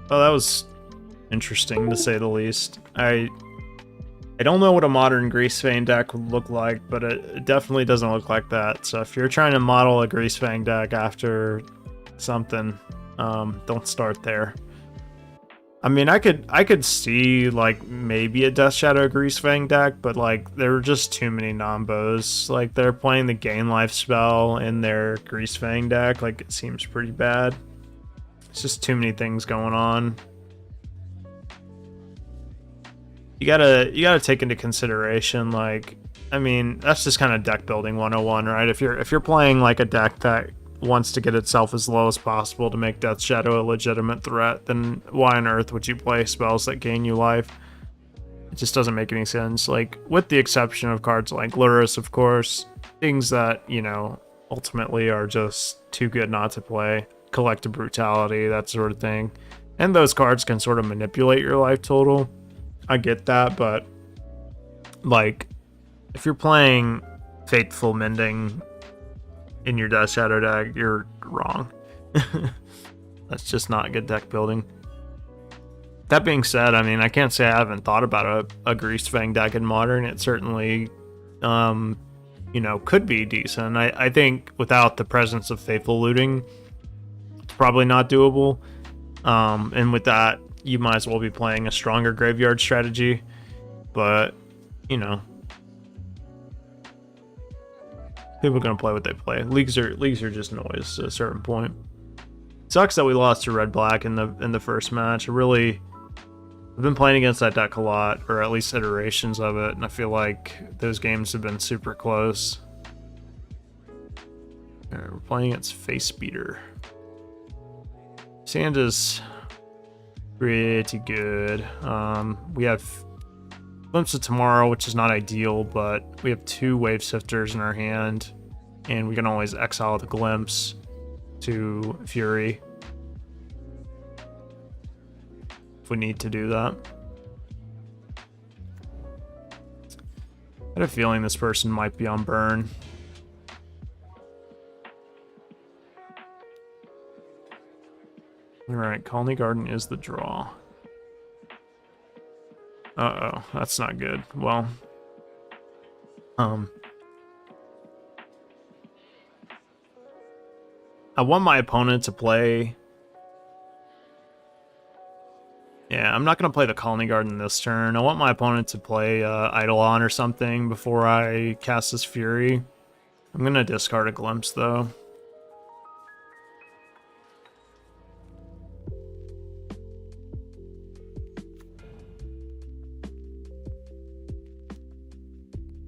Well, that was interesting to say the least. I don't know what a modern Greasefang deck would look like, but it definitely doesn't look like that. So if you're trying to model a Greasefang deck after something, don't start there. I mean, I could see like maybe a Death Shadow Greasefang deck, but like there were just too many Nombos. Like they're playing the Gain Life spell in their Greasefang deck. Like it seems pretty bad. It's just too many things going on. You gotta take into consideration like I mean, that's just kind of deck building 101, right? If you're playing like a deck that wants to get itself as low as possible to make Death Shadow a legitimate threat, then why on earth would you play spells that gain you life? It just doesn't make any sense. Like, with the exception of cards like Luris, of course, things that, you know, ultimately are just too good not to play. Collective Brutality, that sort of thing. And those cards can sort of manipulate your life total. I get that, but like, if you're playing Faithful Mending in your Death Shadow deck, you're wrong. That's just not good deck building. That being said, I mean, I can't say I haven't thought about a Greased Fang deck in Modern. It certainly, you know, could be decent. I think without the presence of Faithful Looting, it's probably not doable. And with that, you might as well be playing a stronger graveyard strategy. But, you know, people are gonna play what they play. Leagues are just noise at a certain point. Sucks that we lost to Red Black in the first match. I've been playing against that deck a lot, or at least iterations of it, and I feel like those games have been super close. Alright, we're playing against Face Beater. Sand is pretty good. We have Glimpse of Tomorrow, which is not ideal, but we have 2 Wave Sifters in our hand, and we can always exile the Glimpse to Fury if we need to do that. I had a feeling this person might be on burn. Alright, Colony Garden is the draw. Uh-oh, that's not good. Well, I want my opponent to play... Yeah, I'm not going to play the Colony Garden this turn. I want my opponent to play Eidolon or something before I cast this Fury. I'm going to discard a Glimpse, though.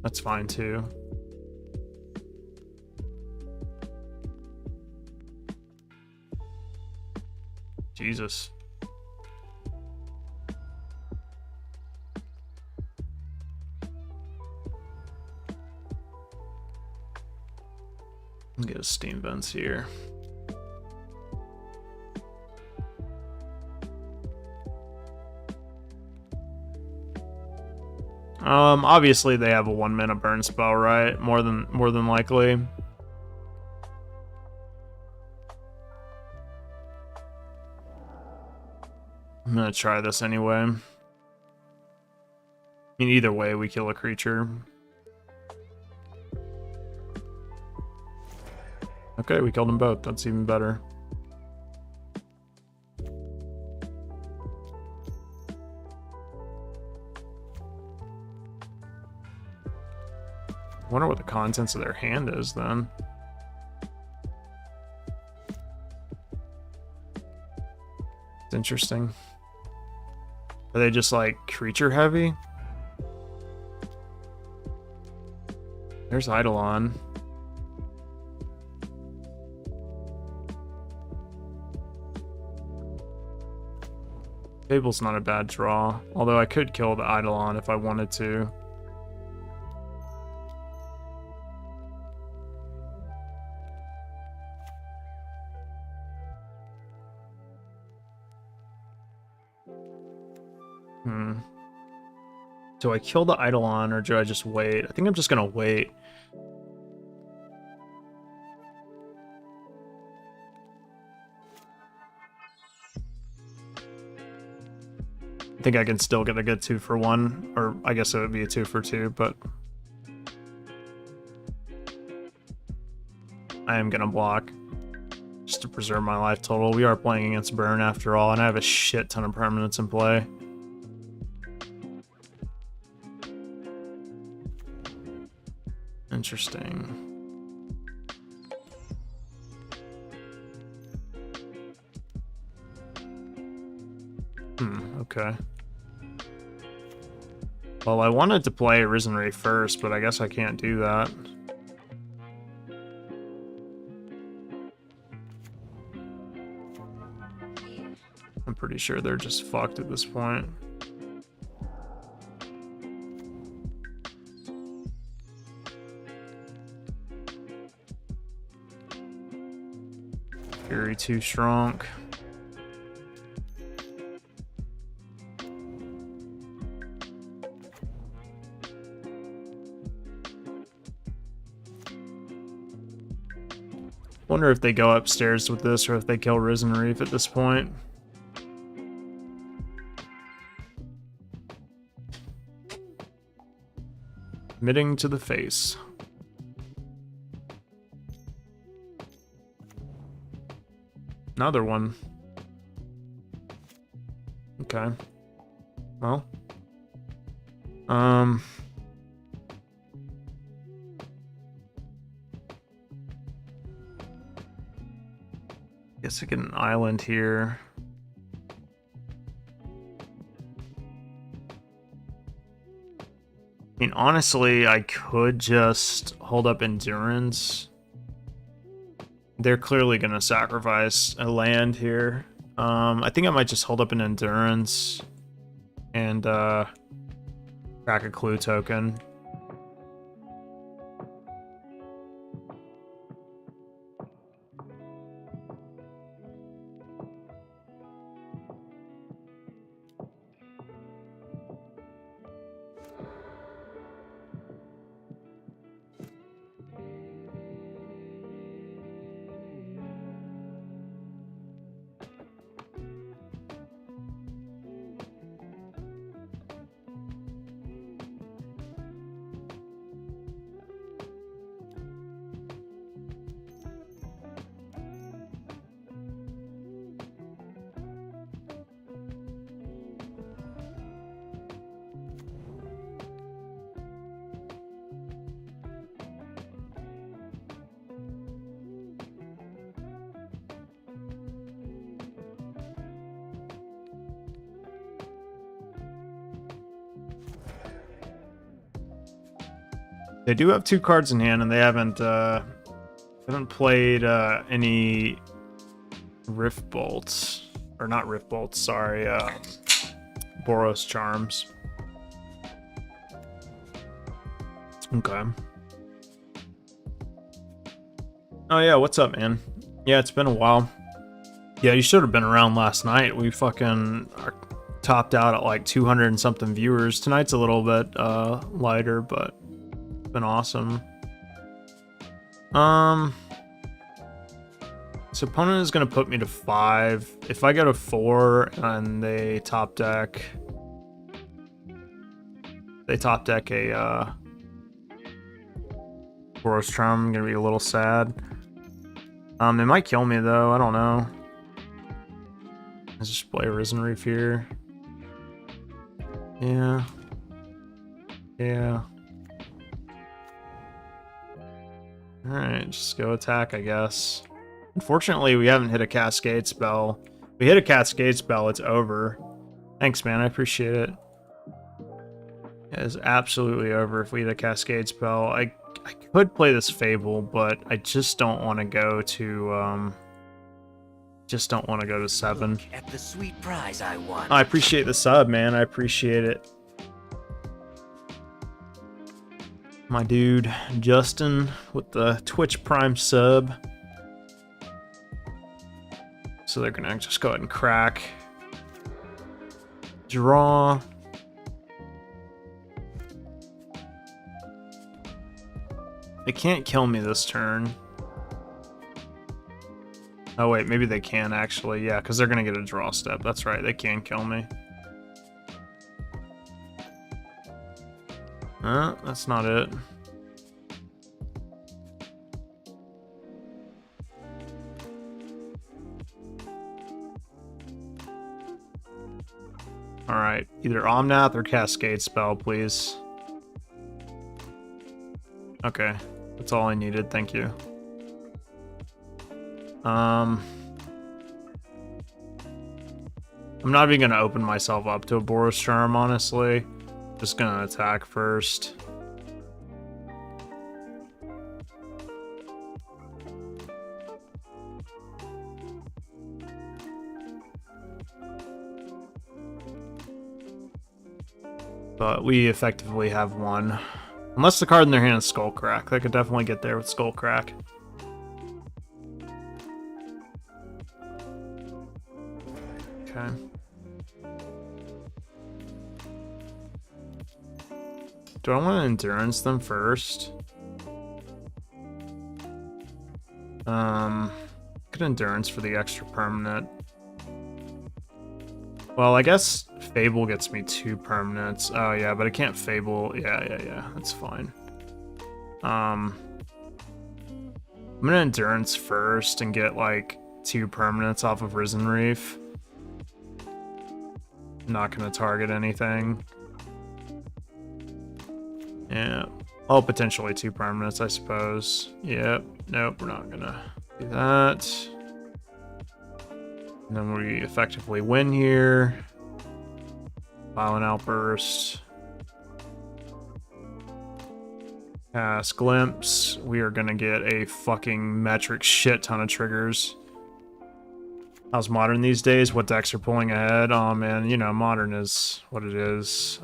That's fine, too. Jesus. Get a Steam Vents here. Obviously they have a 1-mana burn spell, right? More than likely. I'm gonna try this anyway. I mean, either way, we kill a creature. Okay, we killed them both. That's even better. I wonder what the contents of their hand is, then. It's interesting. Are they just, like, creature heavy? There's Eidolon. Fable's not a bad draw, although I could kill the Eidolon if I wanted to. Do I kill the Eidolon or do I just wait? I think I'm just gonna wait. I think I can still get a good 2-for-1, or I guess it would be a 2-for-2, but I am gonna block just to preserve my life total. We are playing against burn after all, and I have a shit ton of permanents in play. Interesting. Okay. Well, I wanted to play Risen Ray first, but I guess I can't do that. I'm pretty sure they're just fucked at this point. Fury too strong. Wonder if they go upstairs with this or if they kill Risen Reef at this point. Committing to the face. Another one. Okay. Well. Guess I get an island here. I mean, honestly, I could just hold up endurance. They're clearly going to sacrifice a land here. I think I might just hold up an endurance and crack a clue token. They do have 2 cards in hand, and they haven't played any Rift Bolts, or not Rift Bolts. Sorry, Boros Charms. Okay. Oh yeah, what's up, man? Yeah, it's been a while. Yeah, you should have been around last night. We fucking are topped out at like 200 and something viewers. Tonight's a little bit lighter, but been awesome. So opponent is gonna put me to 5. If I go to 4 and they top deck a Boros Charm, I'm gonna be a little sad. They might kill me though, I don't know. Let's just play Risen Reef here. Yeah. Alright, just go attack, I guess. Unfortunately, we haven't hit a Cascade spell. If we hit a Cascade spell, it's over. Thanks, man, I appreciate it. It is absolutely over if we hit a Cascade spell. I could play this Fable, but I just don't want to go to, 7. Look at the sweet prize I won. I appreciate the sub, man, I appreciate it. My dude, Justin, with the Twitch Prime sub. So they're gonna just go ahead and crack. Draw. They can't kill me this turn. Oh wait, maybe they can actually. Yeah, because they're gonna get a draw step. That's right, they can kill me. That's not it. Alright, either Omnath or Cascade spell, please. Okay, that's all I needed, thank you. I'm not even gonna open myself up to a Boros Charm, honestly. Just gonna attack first. But we effectively have one. Unless the card in their hand is Skull Crack. They could definitely get there with Skull Crack. Okay. Do I want to endurance them first? Could endurance for the extra permanent. Well, I guess Fable gets me 2 permanents. Oh yeah, but I can't Fable. Yeah. That's fine. I'm gonna endurance first and get like 2 permanents off of Risen Reef. Not gonna target anything. Yeah. Oh, potentially 2 permanents, I suppose. Yep. Nope, we're not gonna do that. And then we effectively win here. Violent Outburst. Cast Glimpse. We are gonna get a fucking metric shit ton of triggers. How's Modern these days? What decks are pulling ahead? Oh man, you know, Modern is what it is.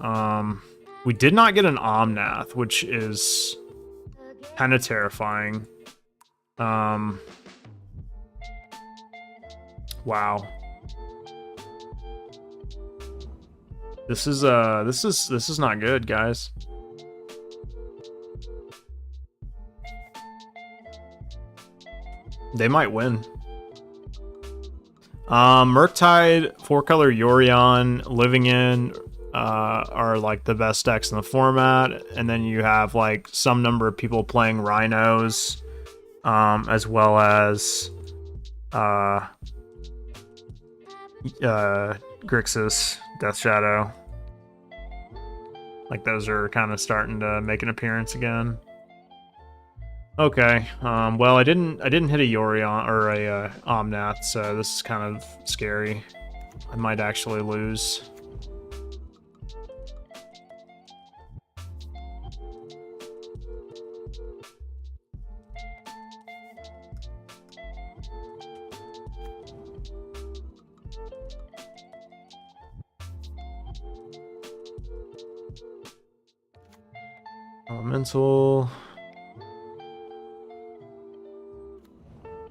We did not get an Omnath, which is kind of terrifying. Wow. This is not good, guys. They might win. Murktide, 4-color Yorion, Living In are like the best decks in the format, and then you have like some number of people playing Rhinos, as well as Grixis, Death Shadow. Like those are kind of starting to make an appearance again. Okay, well I didn't hit a Yorion or a Omnath, so this is kind of scary. I might actually lose. Elemental.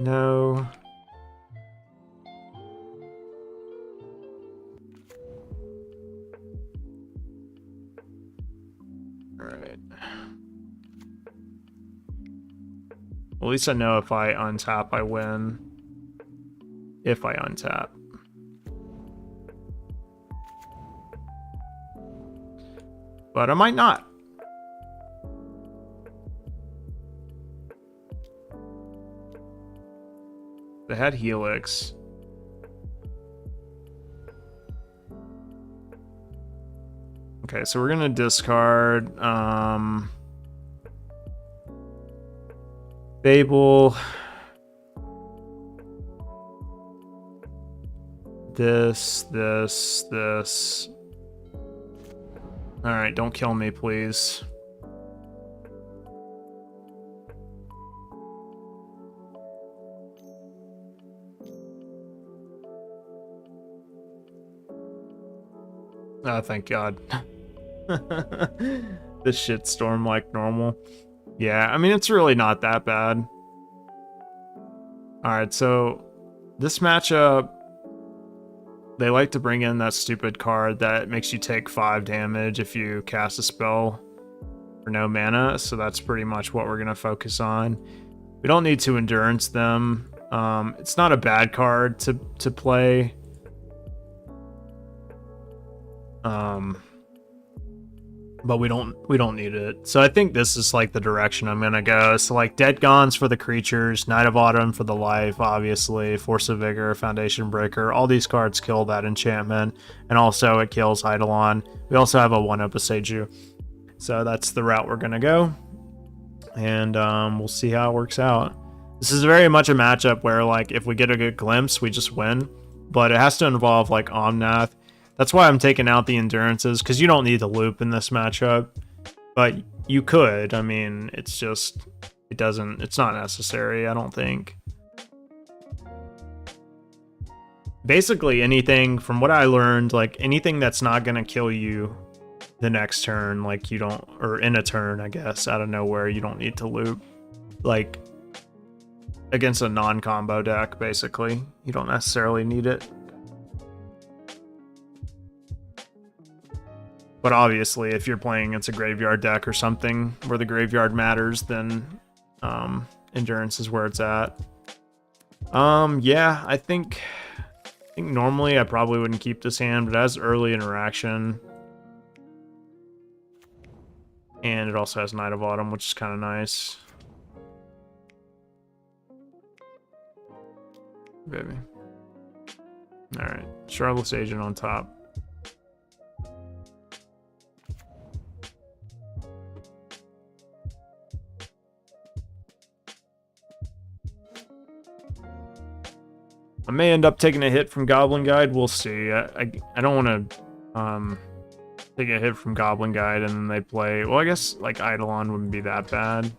No. All right. Well, at least I know if I untap, I win. If I untap. But I might not. They had Helix. Okay, so we're gonna discard Fable. This. Alright, don't kill me, please. Oh, thank God. This shitstorm like normal. Yeah, I mean, it's really not that bad. Alright, so this matchup, they like to bring in that stupid card that makes you take 5 damage if you cast a spell for no mana, so that's pretty much what we're going to focus on. We don't need to endurance them. It's not a bad card to play. But we don't need it. So I think this is like the direction I'm gonna go. So like Dead Gone's for the creatures, Night of Autumn for the life, obviously, Force of Vigor, Foundation Breaker. All these cards kill that enchantment, and also it kills Eidolon. We also have a 1-up Seiju. So that's the route we're gonna go. And we'll see how it works out. This is very much a matchup where like if we get a good glimpse, we just win. But it has to involve like Omnath. That's why I'm taking out the endurances, because you don't need to loop in this matchup. But you could. I mean, it's just... it's not necessary, I don't think. Basically, anything, from what I learned, like, anything that's not going to kill you the next turn, like, you don't... Or in a turn, I guess, out of nowhere, you don't need to loop. Like, against a non-combo deck, basically. You don't necessarily need it. But obviously, if you're playing against a graveyard deck or something where the graveyard matters, then endurance is where it's at. Yeah, I think normally I probably wouldn't keep this hand, but it has early interaction. And it also has Knight of Autumn, which is kind of nice. Baby. Alright, Charlotte's Agent on top. I may end up taking a hit from Goblin Guide. We'll see. I don't want to take a hit from Goblin Guide and then they play... Well, I guess like Eidolon wouldn't be that bad.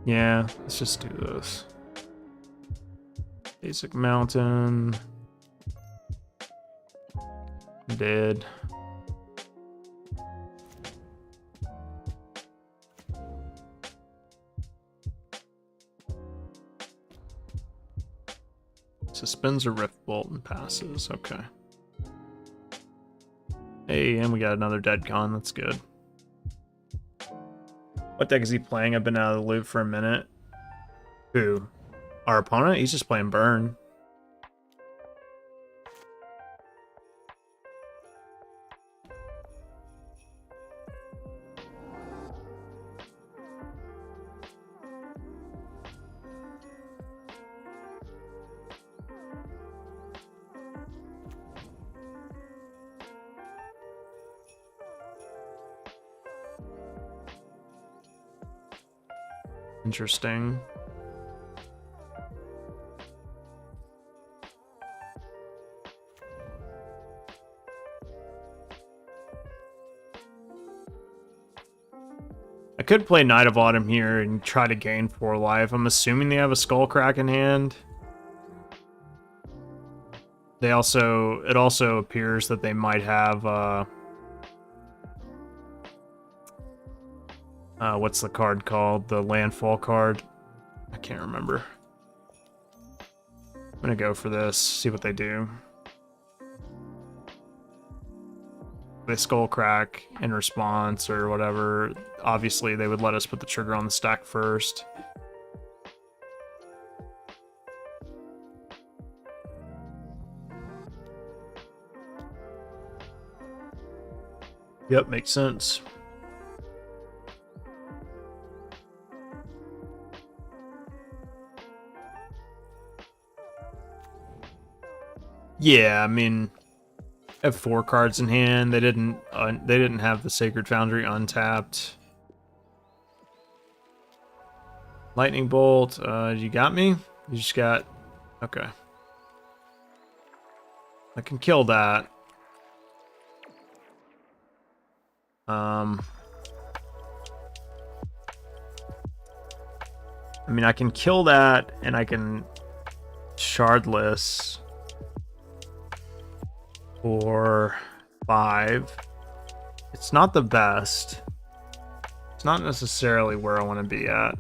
Yeah, let's just do this. Basic Mountain. Dead. Suspends a Rift Bolt and passes. Okay. Hey, and we got another dead con. That's good. What deck is he playing? I've been out of the loop for a minute. Who? Our opponent? He's just playing Burn. Interesting. I could play Knight of Autumn here and try to gain 4 life. I'm assuming they have a Skullcrack in hand. It also appears that they might have what's the card called? The landfall card? I can't remember. I'm gonna go for this, see what they do. They Skullcrack in response or whatever. Obviously, they would let us put the trigger on the stack first. Yep, makes sense. Yeah, I mean, I have 4 cards in hand. They didn't have the Sacred Foundry untapped. Lightning Bolt. You got me? You just got... Okay. I can kill that. I mean, I can kill that, and I can Shardless for 5. It's not the best. It's not necessarily where I want to be at.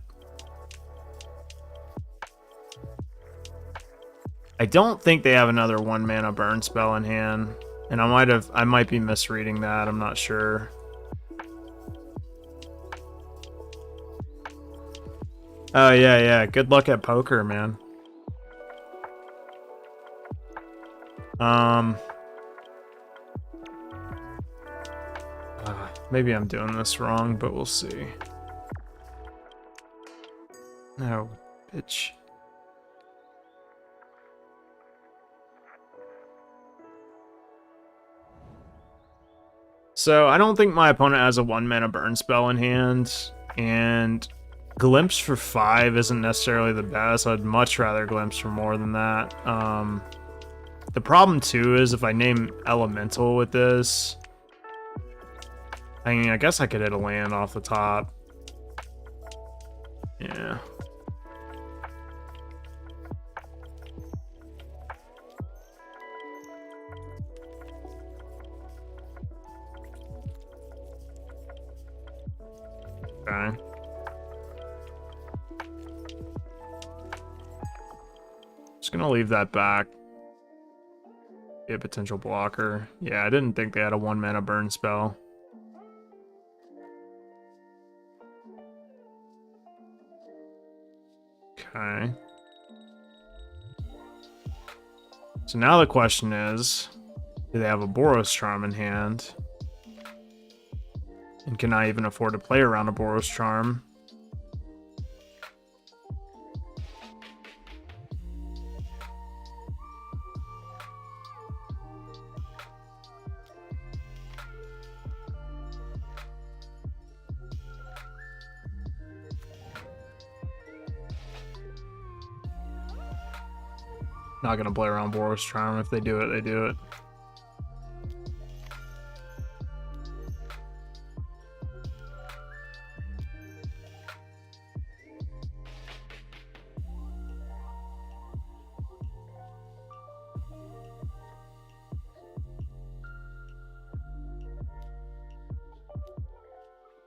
I don't think they have another 1 mana burn spell in hand, and I might be misreading that. I'm not sure. Oh yeah. Good luck at poker, man. Maybe I'm doing this wrong, but we'll see. No, bitch. So I don't think my opponent has a 1 mana burn spell in hand, and Glimpse for 5 isn't necessarily the best. I'd much rather Glimpse for more than that. The problem too is if I name Elemental with this, I mean, I guess I could hit a land off the top. Yeah. Okay. Just gonna leave that back. Be a potential blocker. Yeah, I didn't think they had a 1-mana burn spell. Okay. So now the question is, do they have a Boros Charm in hand? And can I even afford to play around a Boros Charm? Not gonna play around Boros Charm. If they do it, they do it.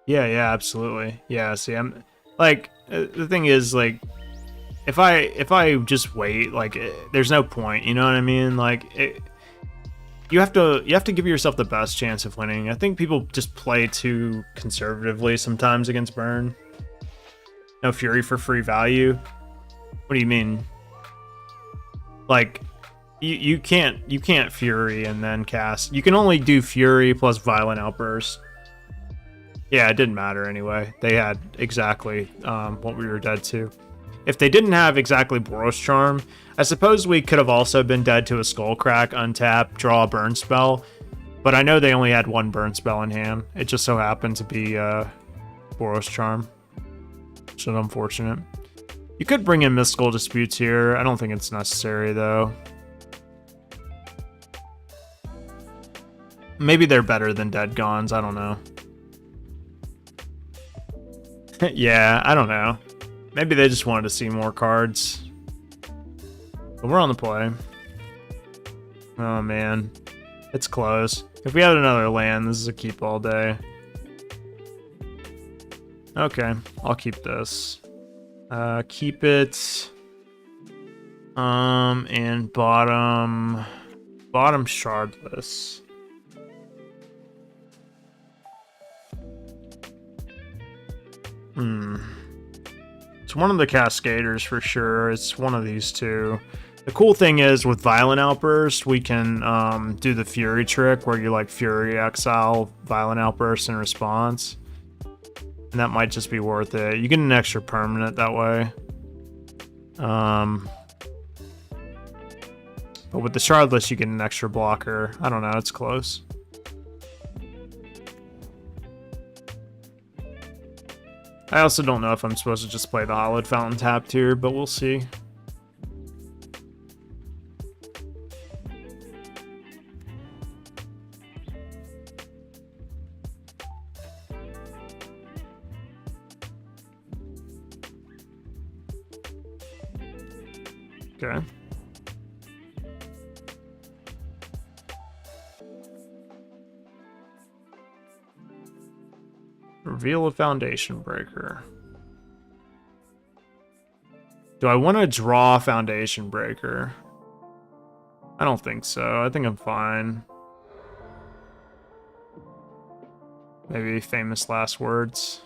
Yeah, absolutely. Yeah, see, I'm like, the thing is, like, if I just wait, like, there's no point, you know what I mean? Like, you have to give yourself the best chance of winning. I think people just play too conservatively sometimes against burn. No Fury for free value. What do you mean? Like, you can't Fury and then cast. You can only do Fury plus Violent Outburst. Yeah, it didn't matter anyway. They had exactly what we were dead to. If they didn't have exactly Boros Charm, I suppose we could have also been dead to a Skullcrack, untap, draw a burn spell. But I know they only had 1 burn spell in hand. It just so happened to be Boros Charm. Which is unfortunate. You could bring in Mystical Disputes here. I don't think it's necessary, though. Maybe they're better than Dead Gons. I don't know. Yeah, I don't know. Maybe they just wanted to see more cards. But we're on the play. Oh, man. It's close. If we had another land, this is a keep all day. Okay, I'll keep this. Keep it. And bottom shardless. It's one of the Cascaders for sure. It's one of these two. The cool thing is with Violent Outburst, we can do the Fury trick where you like Fury exile Violent Outburst in response. And that might just be worth it. You get an extra permanent that way. But with the Shardless, you get an extra blocker. I don't know, it's close. I also don't know if I'm supposed to just play the Hollowed Fountain tapped here, but we'll see. Okay. Reveal a Foundation Breaker. Do I want to draw Foundation Breaker? I don't think so. I think I'm fine. Maybe Famous Last Words.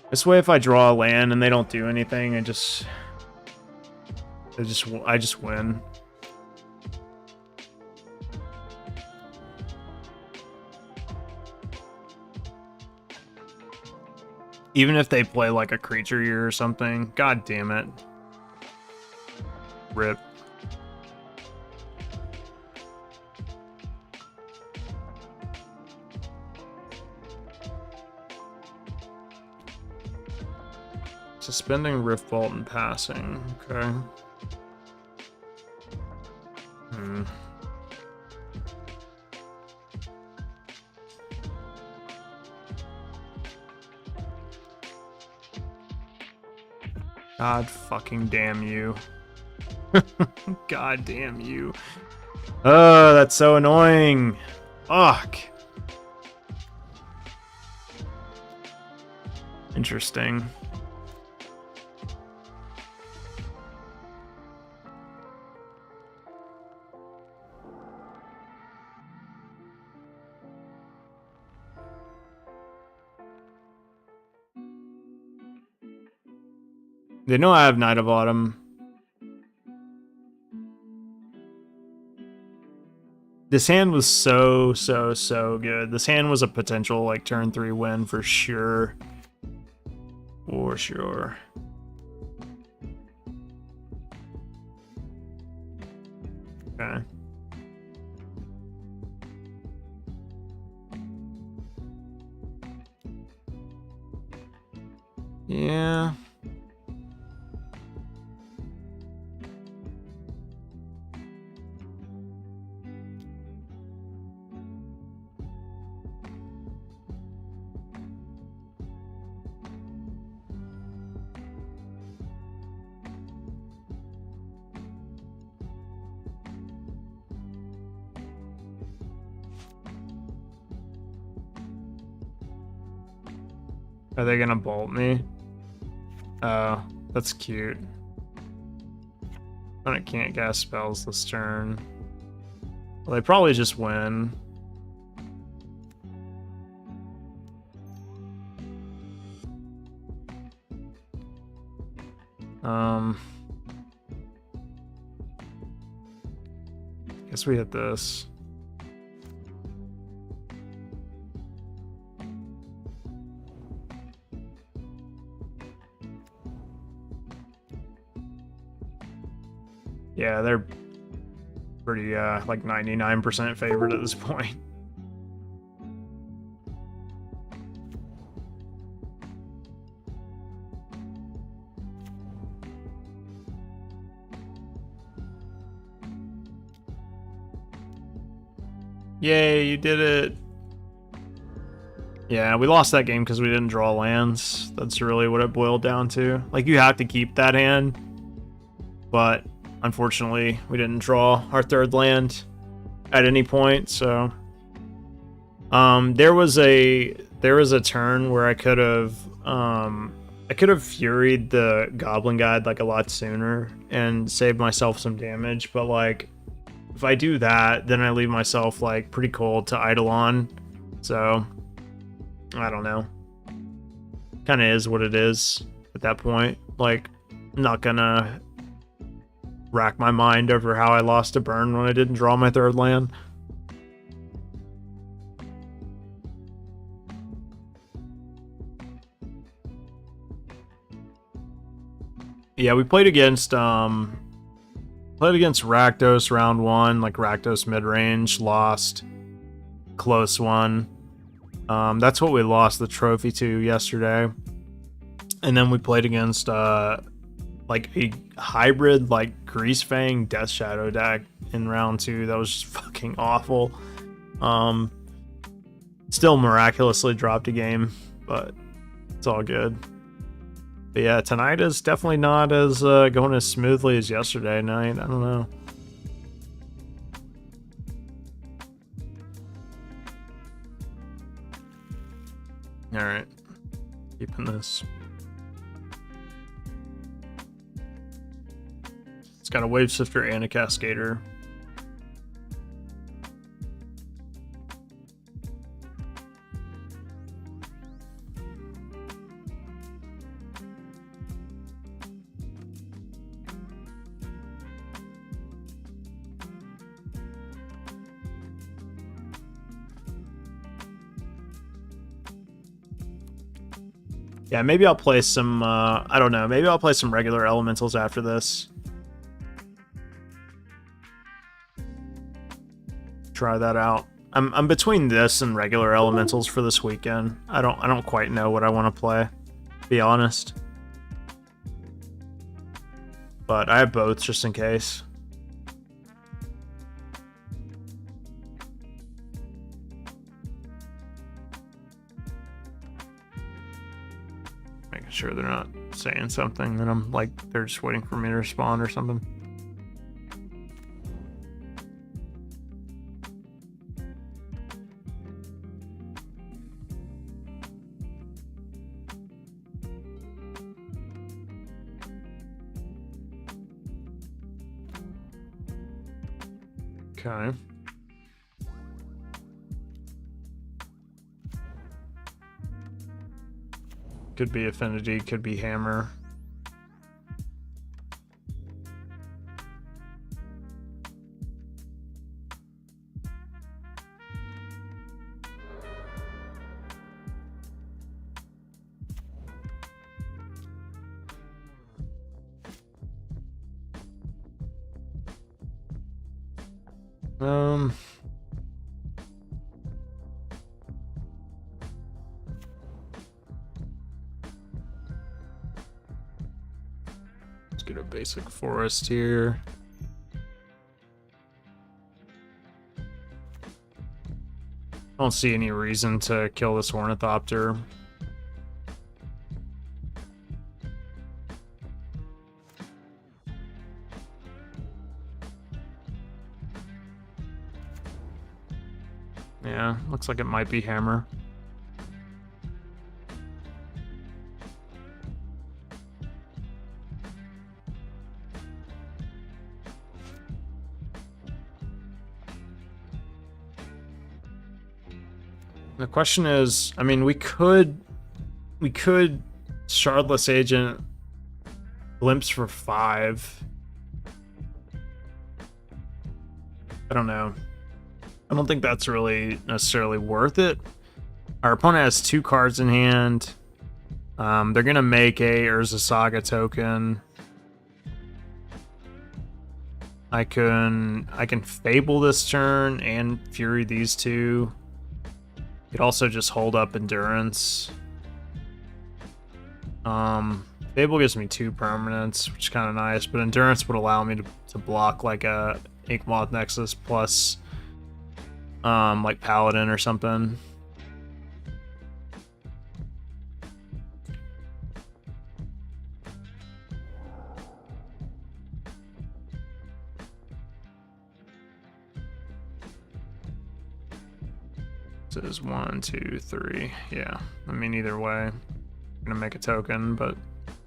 This way, if I draw a land and they don't do anything, this I just win. Even if they play like a creature year or something. God damn it. Rip. Suspending Rift Vault and passing. Okay. God fucking damn you. God damn you. Oh, that's so annoying. Fuck. Interesting. They know I have Knight of Autumn. This hand was so good. This hand was a potential like turn 3 win for sure. For sure. Okay. Yeah. Are they gonna bolt me? Oh, that's cute. But I can't cast spells this turn. Well, they probably just win. Guess we hit this. Yeah, they're pretty, like 99% favorite at this point. Yay, you did it. Yeah, we lost that game because we didn't draw lands. That's really what it boiled down to. Like, you have to keep that hand, but unfortunately, we didn't draw our third land at any point, so there was a turn where I could have furied the Goblin Guide like a lot sooner and saved myself some damage, but like if I do that, then I leave myself like pretty cold to Eidolon. So I don't know. Kind of is what it is at that point. Like, I'm not gonna rack my mind over how I lost a burn when I didn't draw my third land. Yeah, we played against Rakdos round 1, like Rakdos mid-range, lost. Close one. That's what we lost the trophy to yesterday. And then we played against like a hybrid like Grease Fang Death Shadow deck in round 2. That was just fucking awful. Still miraculously dropped a game, but it's all good. But yeah, tonight is definitely not as going as smoothly as yesterday night. I don't know. All right, keeping this. It's got a Wave Sifter and a Cascader. Yeah, maybe I'll play some, I don't know, maybe I'll play some regular elementals after this. Try that out. I'm between this and regular elementals for this weekend. I don't quite know what I want to play, to be honest. But I have both just in case. Making sure they're not saying something and I'm like they're just waiting for me to respond or something. Okay. Could be affinity, could be hammer. Let's get a basic forest here. I don't see any reason to kill this ornithopter. Yeah, looks like it might be hammer. The question is, I mean, we could Shardless Agent Glimpse for 5. I don't know. I don't think that's really necessarily worth it. Our opponent has 2 cards in hand. They're gonna make a Urza Saga token. I can Fable this turn and Fury these 2. Could also just hold up Endurance. Fable gives me 2 permanents, which is kind of nice, but Endurance would allow me to block like a Inkmoth Nexus plus like Paladin or something. This is 1, 2, 3. Yeah, I mean, either way, I'm gonna make a token, but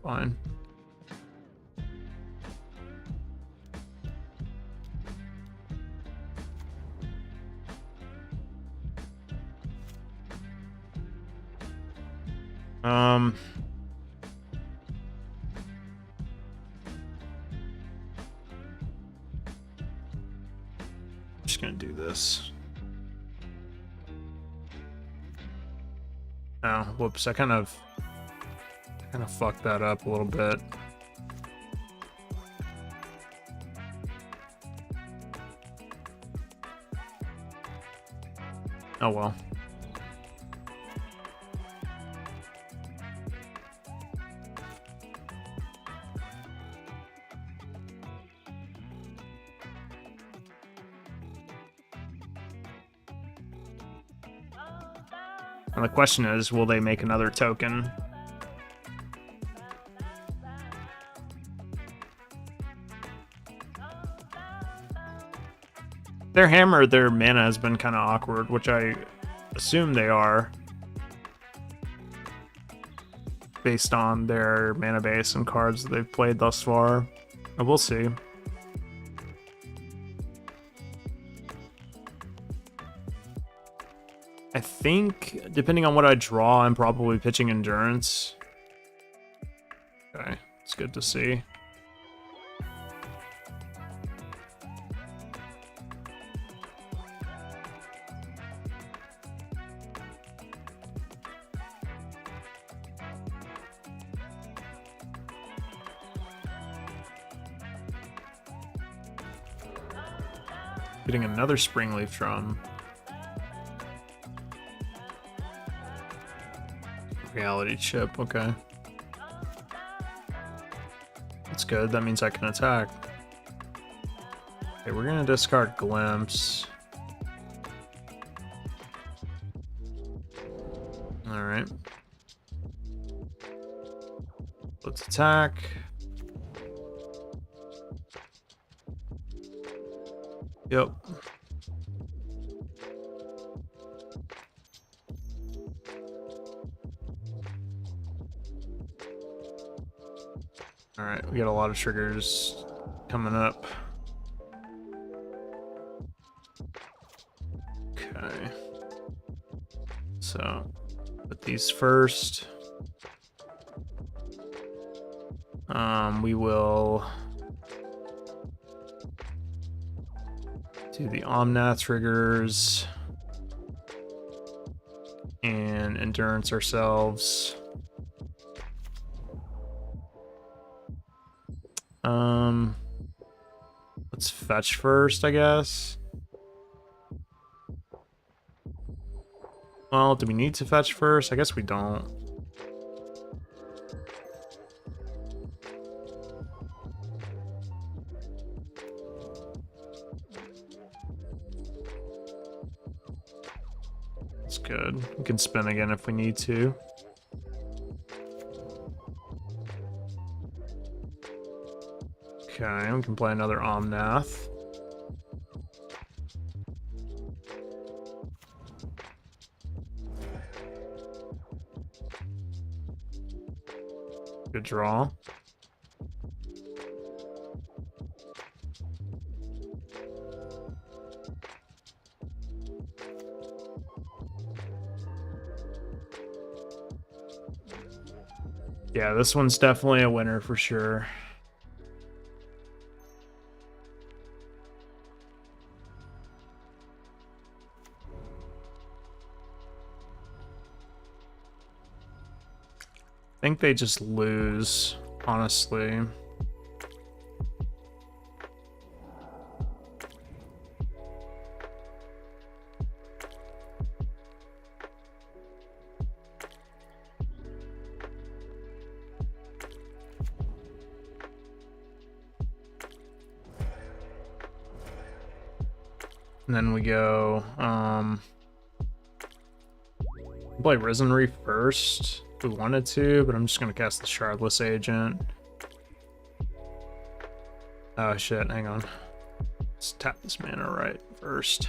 fine. Just gonna do this. Oh, whoops, I kind of fucked that up a little bit. Oh well. And the question is, will they make another token? Their hammer, their mana has been kind of awkward, which I assume they are, based on their mana base and cards that they've played thus far. But we'll see. I think, depending on what I draw, I'm probably pitching Endurance. Okay, it's good to see. Getting another springleaf drum. Reality chip, okay. That's good, that means I can attack. Okay, we're gonna discard Glimpse. Alright. Let's attack. Yep. Alright, we got a lot of triggers coming up. Okay. So, put these first. We will do the Omnath triggers and endurance ourselves. Let's fetch first, I guess. Well, do we need to fetch first? I guess we don't. That's good. We can spin again if we need to. Okay, we can play another Omnath. Good draw. Yeah, this one's definitely a winner for sure. I think they just lose, honestly. And then we go, play Risen Reef first if we wanted to, but I'm just gonna cast the Shardless Agent. Oh shit, hang on. Let's tap this mana right first.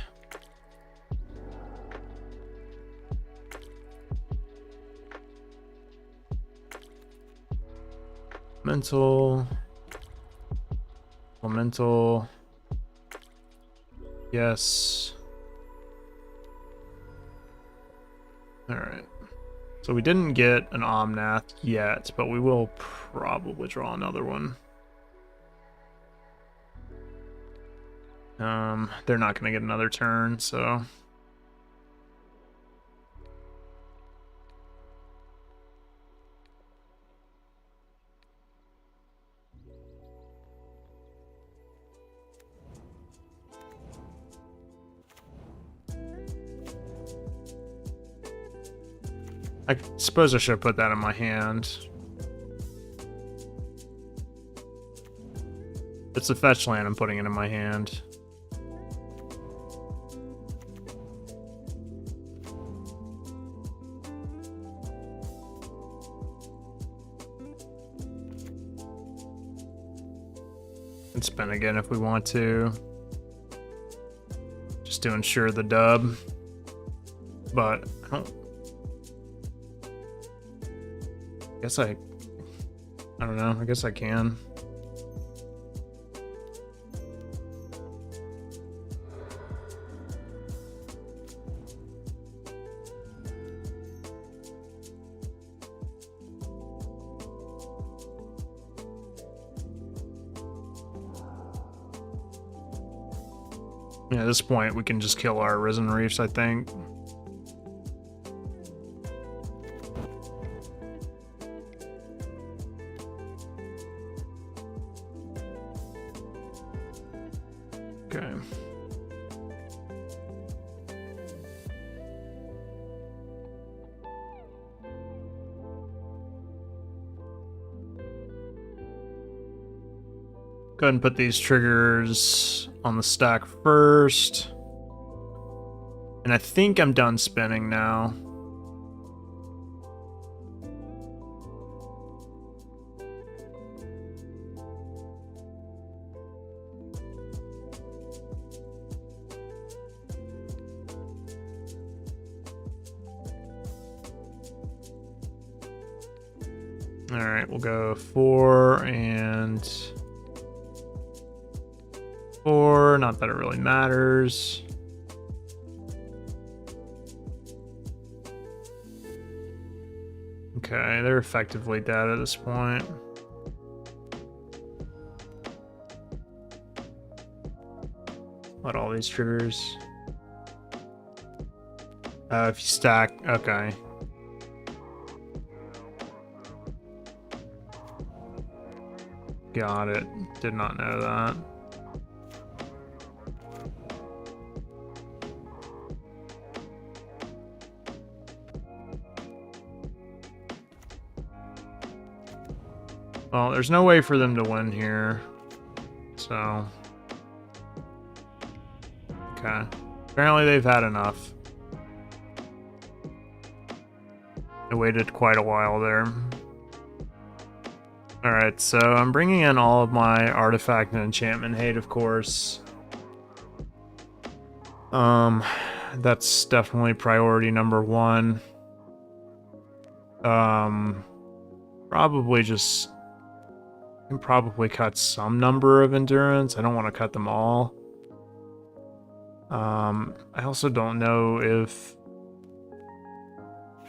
Elemental. Elemental. Yes. Alright. So we didn't get an Omnath yet, but we will probably draw another one. They're not going to get another turn, so... I suppose I should have put that in my hand. It's a fetch land, I'm putting it in my hand. And spin again if we want to. Just to ensure the dub. But I don't... I don't know, I guess I can. Yeah, at this point we can just kill our Risen Reefs, I think. Okay. Go ahead and put these triggers on the stack first. And I think I'm done spinning now. All right, we'll go 4 and 4. Not that it really matters. Okay, they're effectively dead at this point. What, all these triggers? If you stack, okay. Got it. Did not know that. Well, there's no way for them to win here. So. Okay. Apparently they've had enough. They waited quite a while there. Alright, so I'm bringing in all of my artifact and enchantment hate, of course. That's definitely priority number 1. Probably just... I can probably cut some number of endurance. I don't want to cut them all. I also don't know if...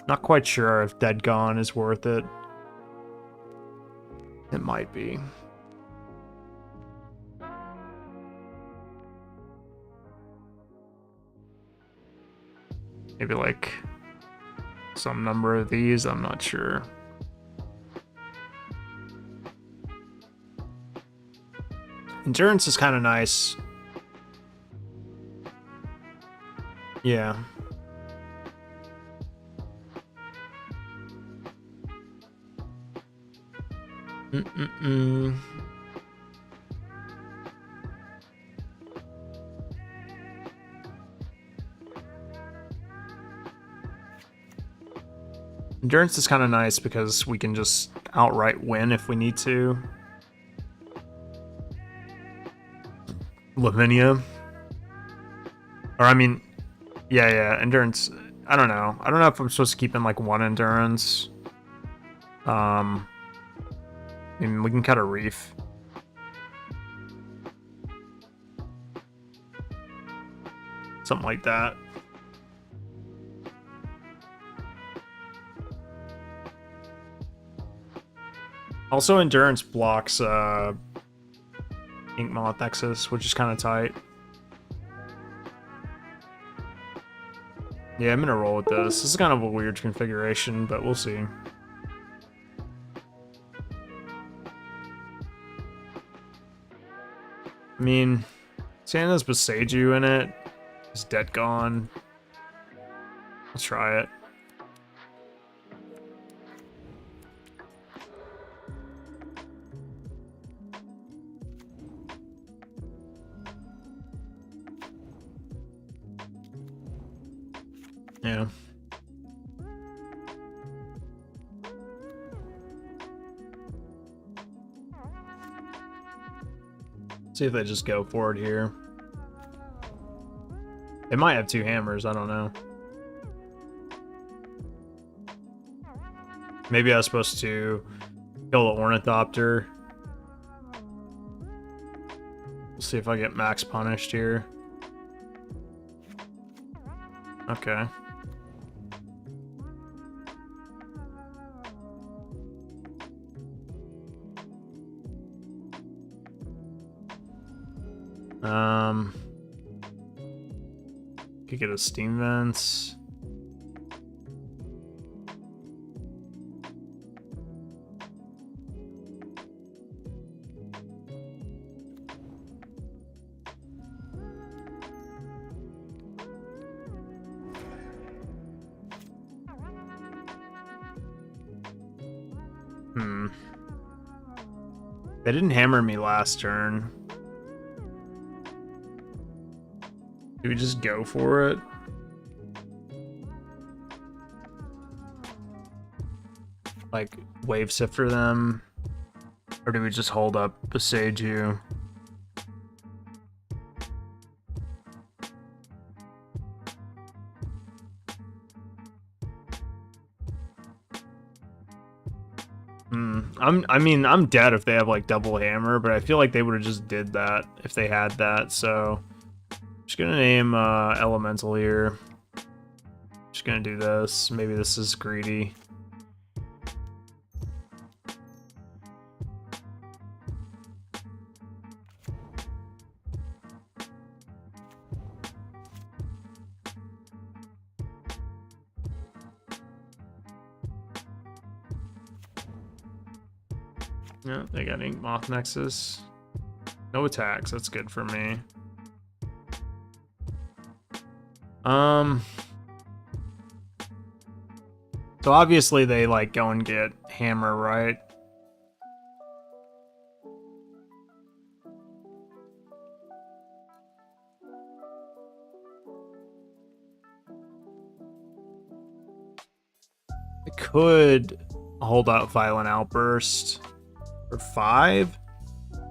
Not quite sure if Dead Gone is worth it. It might be. Maybe like some number of these, I'm not sure. Endurance is kind of nice. Yeah. Endurance is kind of nice because we can just outright win if we need to. Lavinia. Or I mean, yeah, endurance. I don't know. I don't know if I'm supposed to keep in like 1 endurance. I mean, we can cut a reef. Something like that. Also, endurance blocks Ink Moth Nexus, which is kind of tight. Yeah, I'm gonna roll with this. This is kind of a weird configuration, but we'll see. I mean, Santa's Boseiju in it. Is Dead Gone. Let's try it. Yeah. See if they just go for it here. They might have 2 hammers, I don't know. Maybe I was supposed to kill the Ornithopter. We'll see if I get max punished here. Okay. Could get a steam vents. They didn't hammer me last turn. Do we just go for it? Like, wave sifter them? Or do we just hold up Beseiju? I'm dead if they have like double hammer, but I feel like they would have just did that if they had that. So just gonna name elemental here. Just gonna do this. Maybe this is greedy. Yeah, they got Ink Moth Nexus. No attacks, that's good for me. So obviously they like go and get hammer, right? I could hold out Violent Outburst for 5.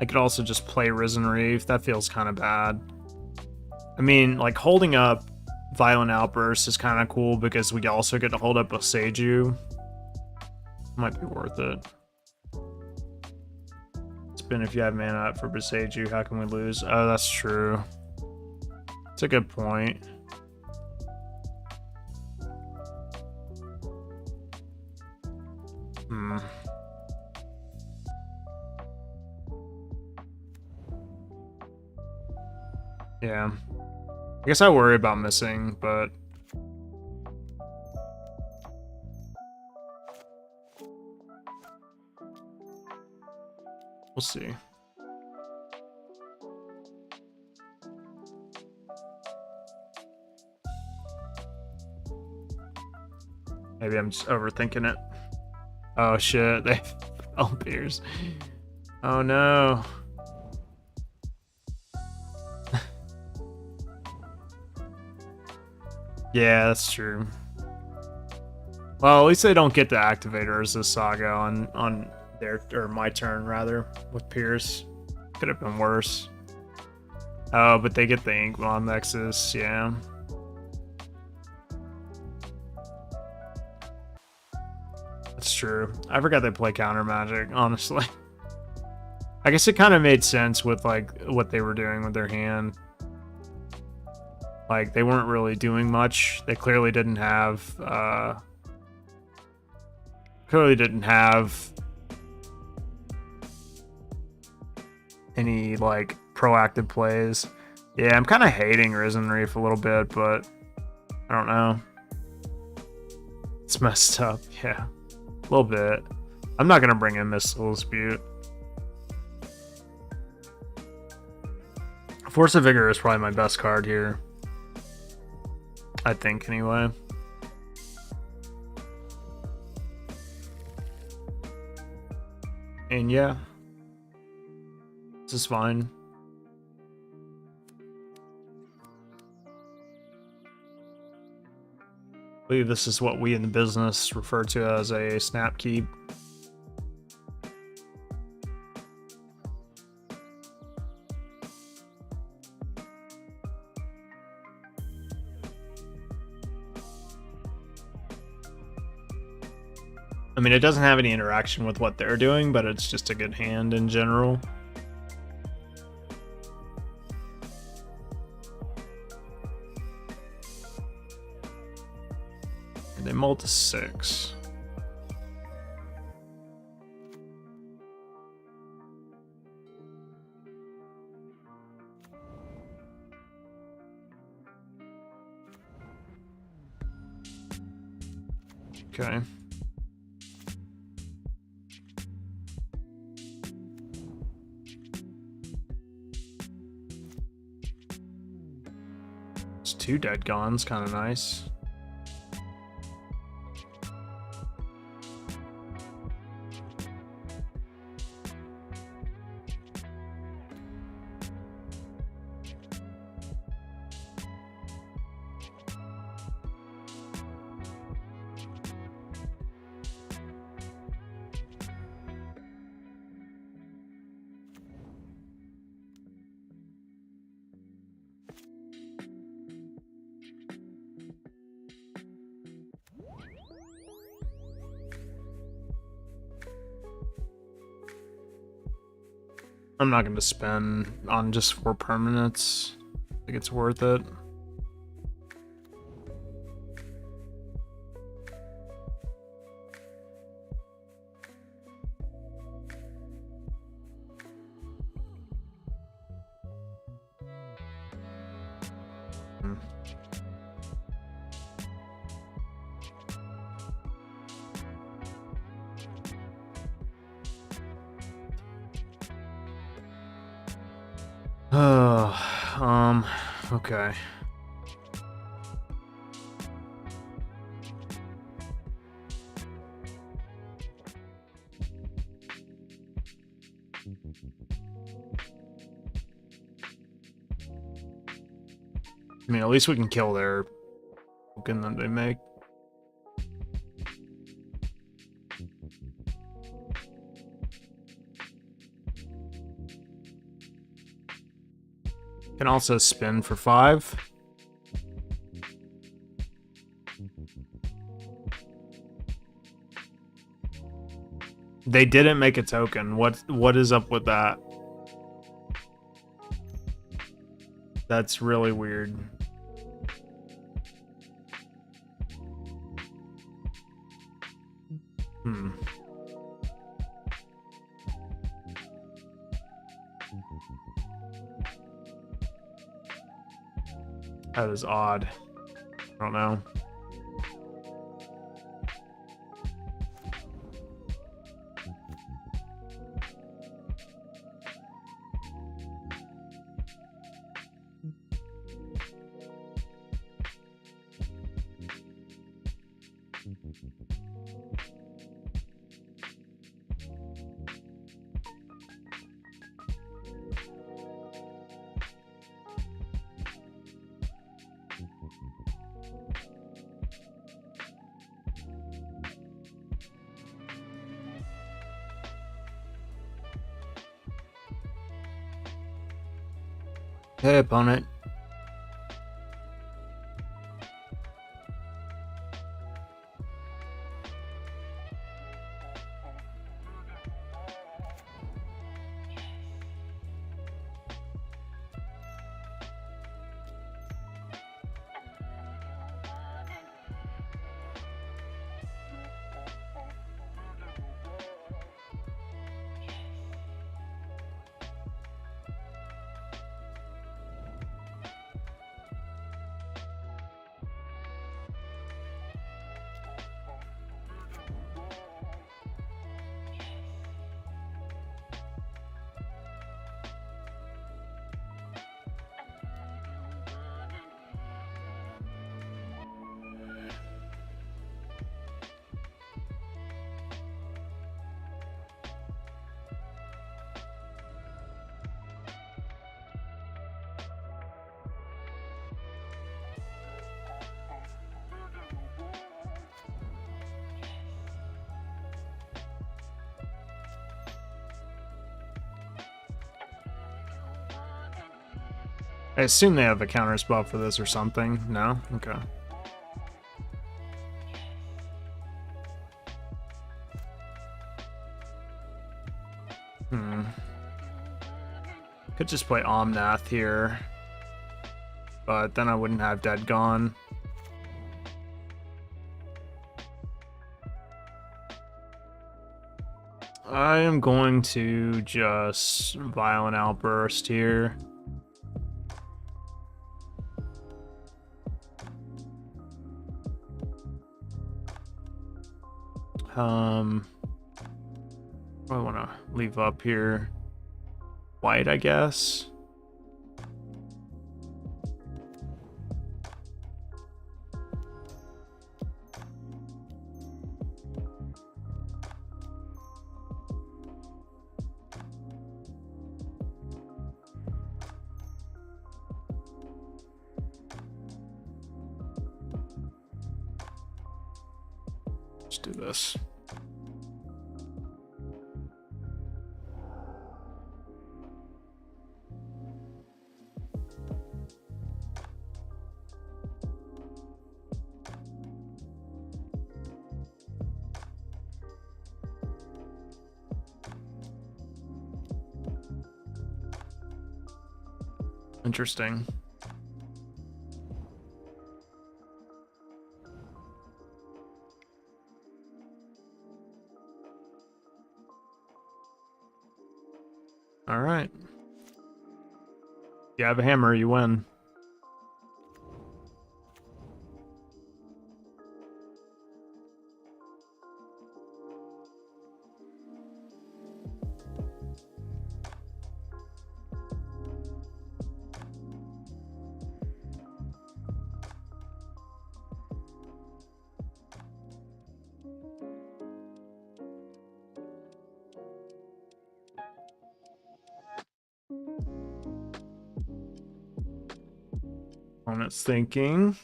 I could also just play Risen Reef. That feels kind of bad. I mean, like, holding up Violent Outburst is kind of cool because we also get to hold up a Seiju. Might be worth it. Spin if you have mana up for Beseiju. How can we lose? Oh, that's true. That's a good point. Yeah. I guess I worry about missing, but we'll see. Maybe I'm just overthinking it. Oh shit, they fell Pierce. Oh no. Yeah, that's true. Well, at least they don't get the activators as Saga on their, or my turn rather, with Pierce. Could have been worse. Oh, but they get the Ink Moth Nexus, yeah. That's true. I forgot they play counter magic, honestly. I guess it kind of made sense with like what they were doing with their hand. Like, they weren't really doing much. They clearly didn't have any like proactive plays. Yeah, I'm kind of hating Risen Reef a little bit, but I don't know. It's messed up, yeah. A little bit. I'm not gonna bring in Mystical Dispute. Force of Vigor is probably my best card here. I think, anyway. And yeah. This is fine. I believe this is what we in the business refer to as a snap keep. I mean, it doesn't have any interaction with what they're doing, but it's just a good hand in general. And they mull to 6. Okay. It's 2 dead gons, kind of nice. I'm not going to spend on just 4 permanents. I think it's worth it. Okay. I mean, at least we can kill their token that they make. Can also spin for 5. They didn't make a token. What is up with that? That's really weird. That is odd. I don't know. Hey, opponent. I assume they have a counter spell for this or something. No? Okay. Could just play Omnath here. But then I wouldn't have Dead Gone. I am going to just Violent Outburst here. I want to leave up here. White, I guess. Let's do this. Interesting. All right. You have a hammer, you win. Opponent's thinking.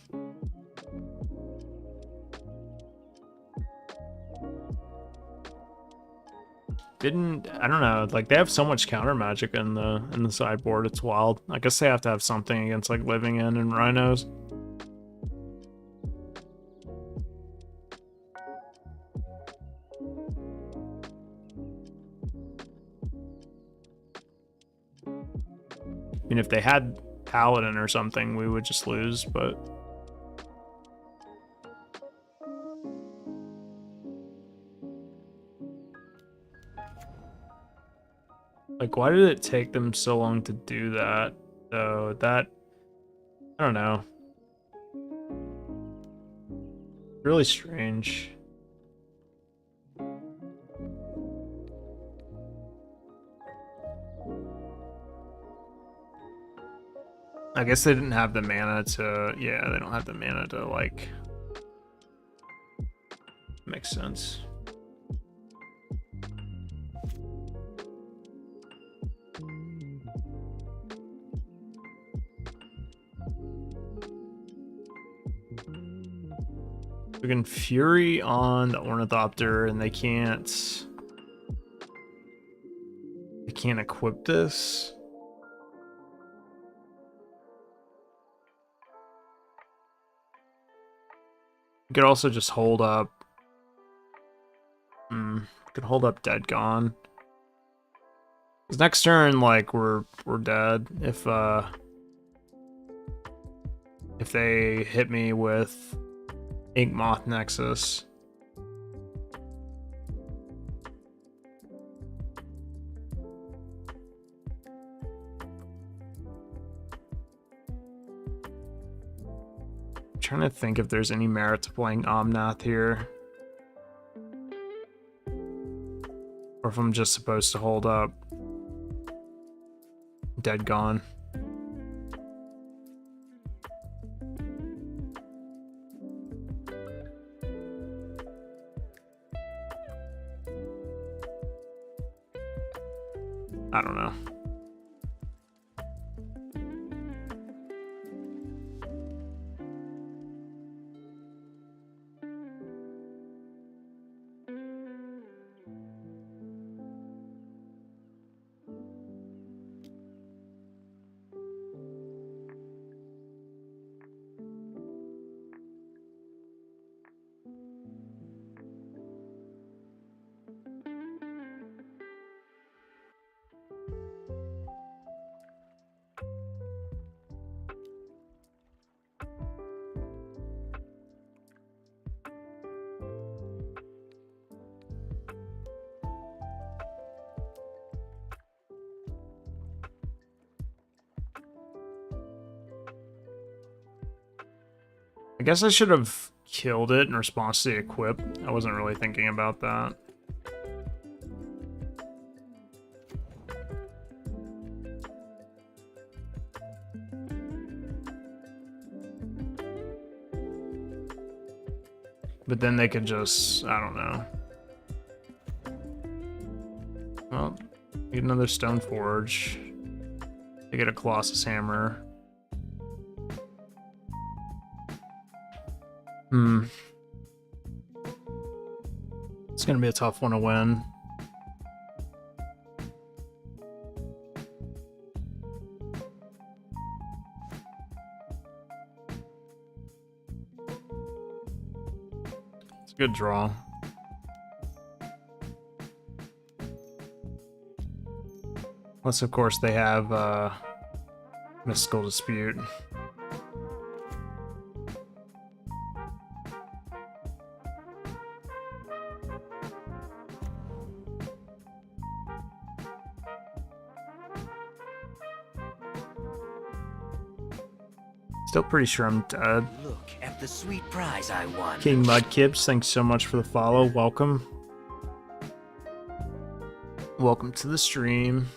I don't know, like they have so much counter magic in the sideboard, it's wild. I guess they have to have something against like Living End and Rhinos. I mean, if they had Paladin or something, we would just lose, but like, why did it take them so long to do that? So that, I don't know. Really strange. I guess they didn't have the mana to, yeah, they don't have the mana to, like, makes sense. We can Fury on the Ornithopter, and they can't equip this. We could also just hold up. Could hold up Dead Gone. Cause next turn, like we're dead if they hit me with Ink Moth Nexus. I'm trying to think if there's any merit to playing Omnath here. Or if I'm just supposed to hold up Dead Gone. I don't know. I guess I should have killed it in response to the equip. I wasn't really thinking about that. But then they could just, I don't know. Well, get another Stone Forge. They get a Colossus Hammer. It's gonna be a tough one to win. It's a good draw. Unless, of course, they have Mystical Dispute. Still pretty sure I'm dead. Look at the sweet prize I won. King Mudkibs, thanks so much for the follow. Welcome. Welcome to the stream.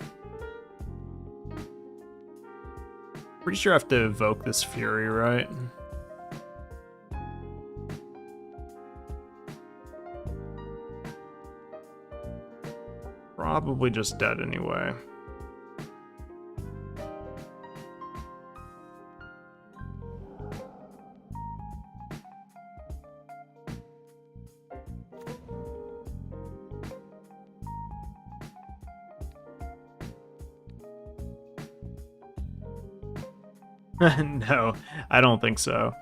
Pretty sure I have to evoke this Fury, right? Probably just dead anyway. No, I don't think so.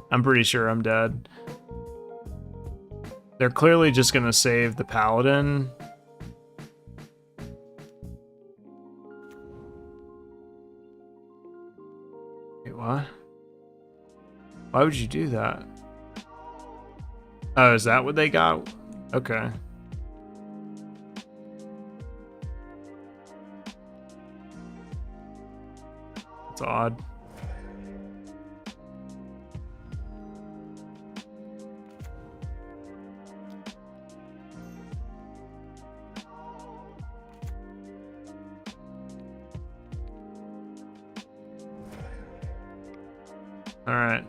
I'm pretty sure I'm dead. They're clearly just gonna save the Paladin. Wait, what? Why would you do that? Oh, is that what they got? Okay. That's odd. Alright.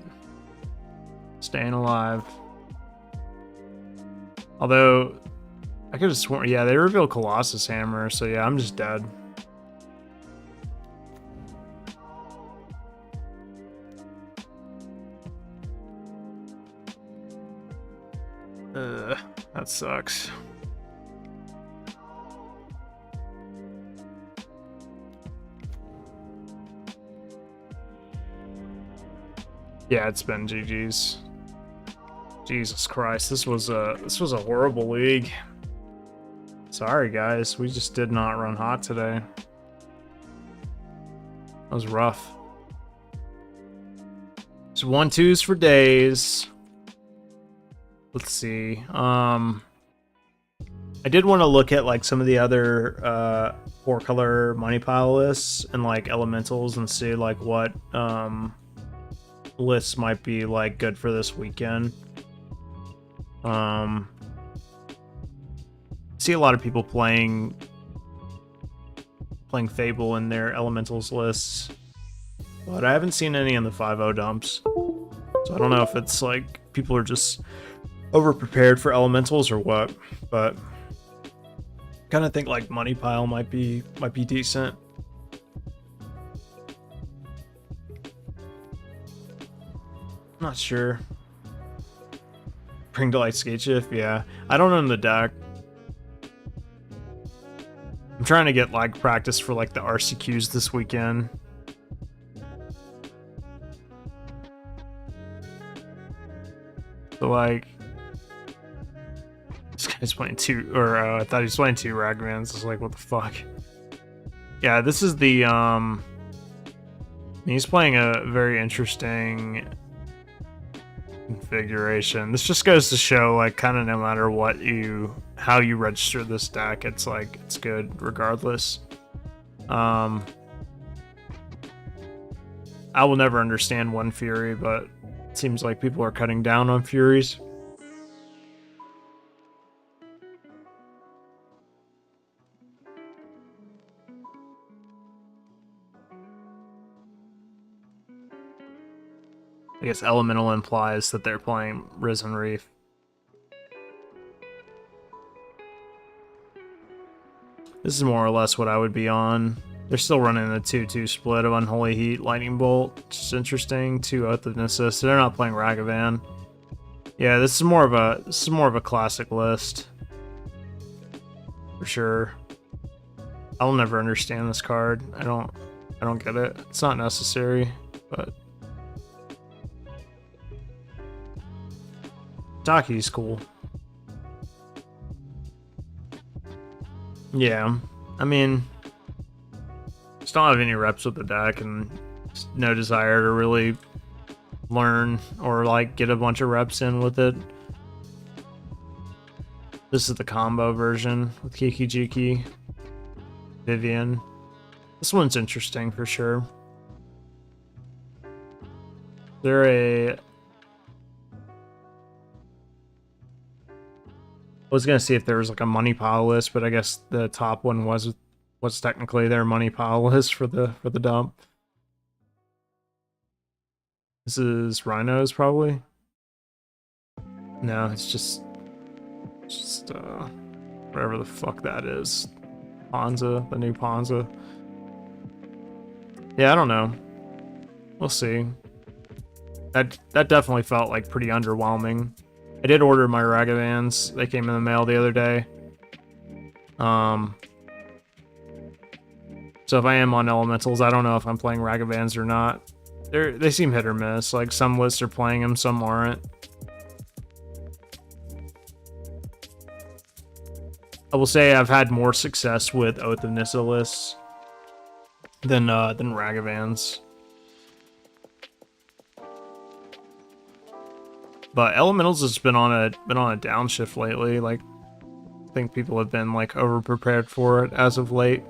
Staying alive. Although, I could have sworn, yeah, they revealed Colossus Hammer, so yeah, I'm just dead. That sucks. Yeah, it's been GG's. Jesus Christ, this was a horrible league. Sorry guys, we just did not run hot today. That was rough. It's 1-2s for days. Let's see. I did want to look at like some of the other 4-color money pile lists and like elementals and see like what lists might be like good for this weekend. See a lot of people playing Fable in their elementals lists, but I haven't seen any in the 5-0 dumps. So I don't know if it's like people are just over prepared for elementals or what, but kind of think like money pile might be decent. Not sure. Bring to light skate shift, yeah. I don't own the deck. I'm trying to get like practice for like the RCQs this weekend. So like, this guy's playing two, or I thought he was playing 2 Ragmans. It's like, what the fuck? Yeah, this is the he's playing a very interesting configuration. This just goes to show like kind of no matter what how you register this deck, it's like it's good regardless. I will never understand one Fury, but it seems like people are cutting down on Furies. I guess Elemental implies that they're playing Risen Reef. This is more or less what I would be on. They're still running a 2-2 split of Unholy Heat, Lightning Bolt, which is interesting. 2 Oath of Nessus. They're not playing Ragavan. Yeah, this is more of a classic list. For sure. I'll never understand this card. I don't get it. It's not necessary, but Taki's cool. Yeah, I mean, just don't have any reps with the deck, and Just no desire to really learn or like get a bunch of reps in with it. This is the combo version with Kiki Jiki, Vivian. This one's interesting for sure. I was gonna see if there was like a money pile list, but I guess the top one was technically their money pile list for the dump. This is Rhinos probably. No, it's just whatever the fuck that is. Ponza, the new Ponza. Yeah, I don't know. We'll see. That definitely felt like pretty underwhelming. I did order my Ragavans. They came in the mail the other day. So if I am on elementals, I don't know if I'm playing Ragavans or not. They seem hit or miss. Like some lists are playing them, some aren't. I will say I've had more success with Oath of Nissa lists than Ragavans. But elementals has been on a downshift lately. Like I think people have been like over prepared for it as of late.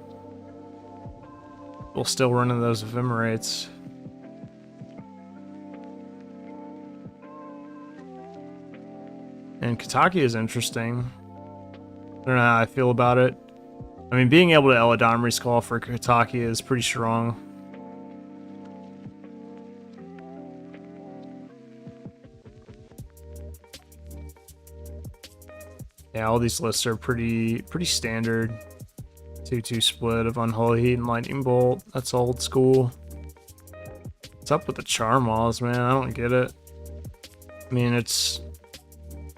We'll still run into those ephemerates. And Kataki is interesting. I don't know how I feel about it. I mean, being able to Eladon rescall for Kataki is pretty strong. Yeah, all these lists are pretty standard. 2-2 split of Unholy Heat and Lightning Bolt. That's old school. What's up with the Charmaws, man? I don't get it. I mean, it's...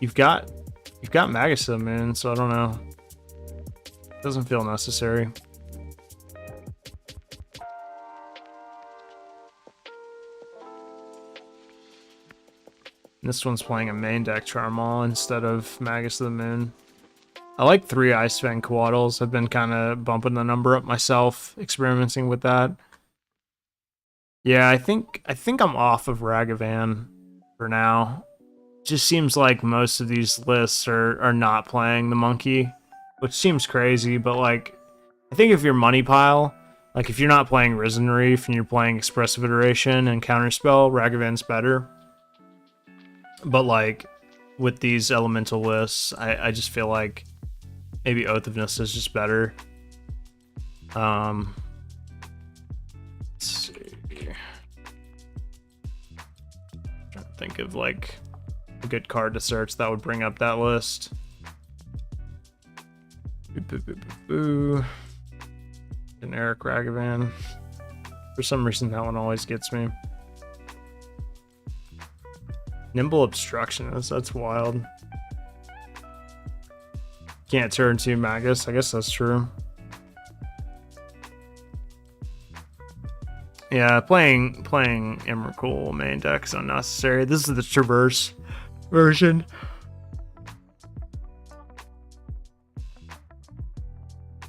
You've got Magissa, man, so I don't know. Doesn't feel necessary. This one's playing a main deck Charmaw instead of Magus of the Moon. I like 3 Ice Fang Coatls. I've been kind of bumping the number up myself, experimenting with that. Yeah, I think I'm off of Ragavan for now. Just seems like most of these lists are not playing the monkey, which seems crazy, but like I think if you're money pile, like if you're not playing Risen Reef and you're playing Expressive Iteration and Counterspell, Ragavan's better. But like with these elemental lists, I just feel like maybe Oath of Nissa is just better. Let's see. Trying to think of like a good card to search that would bring up that list. Generic Ragavan. For some reason that one always gets me. Nimble Obstructionist, that's wild. Can't turn to Magus, I guess that's true. Yeah, playing Emrakul main deck is unnecessary. This is the Traverse version.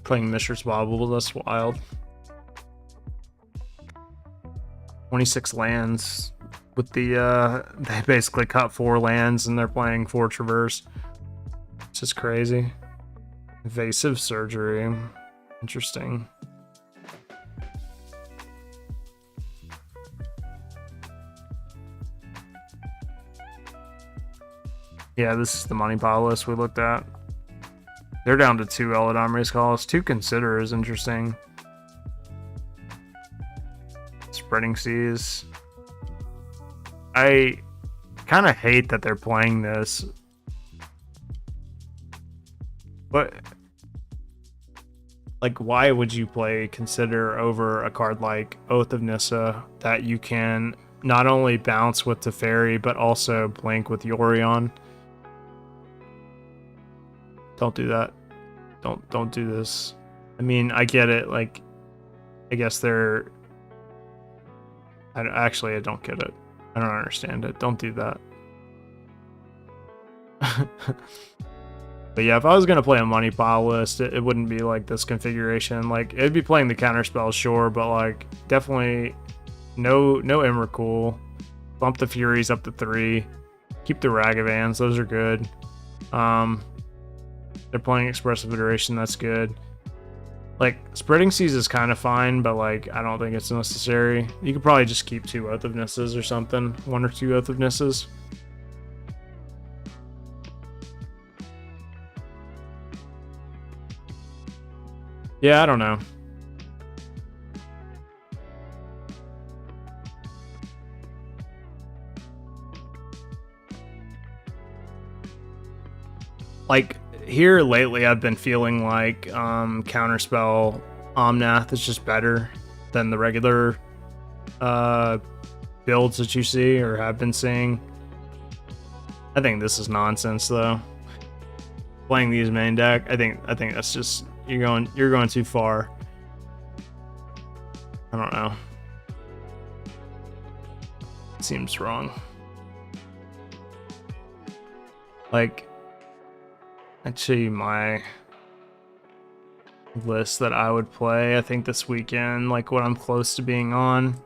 Playing Mishra's Bauble, that's wild. 26 lands with the they basically cut 4 lands and they're playing 4 Traverse. It's just crazy. Invasive Surgery. Interesting. Yeah, this is the money pile list we looked at. They're down to 2 Eladon Rescalls. 2 Consider is interesting. Spreading Seas. I kind of hate that they're playing this. But like, why would you play Consider over a card like Oath of Nissa that you can not only bounce with Teferi but also blink with Yorion? Don't do that. Don't do this. I mean, I get it. Like, I guess they're... I don't get it. I don't understand it. Don't do that. But yeah, if I was going to play a money pile list, it wouldn't be like this configuration. Like, it'd be playing the counterspell, sure, but like, definitely No Emrakul. Bump the Furies up to 3. Keep the Ragavans. Those are good. They're playing Expressive Iteration. That's good. Like, Spreading Seas is kind of fine, but, like, I don't think it's necessary. You could probably just keep 2 Oath of Nisses or something. 1 or 2 Oath of Nisses. Yeah, I don't know. Like, here lately, I've been feeling like Counterspell Omnath is just better than the regular builds that you see or have been seeing. I think this is nonsense, though. Playing these main deck, I think that's just you're going too far. I don't know. It seems wrong. Like, I'd show you my list that I would play, I think, this weekend, like what I'm close to being on.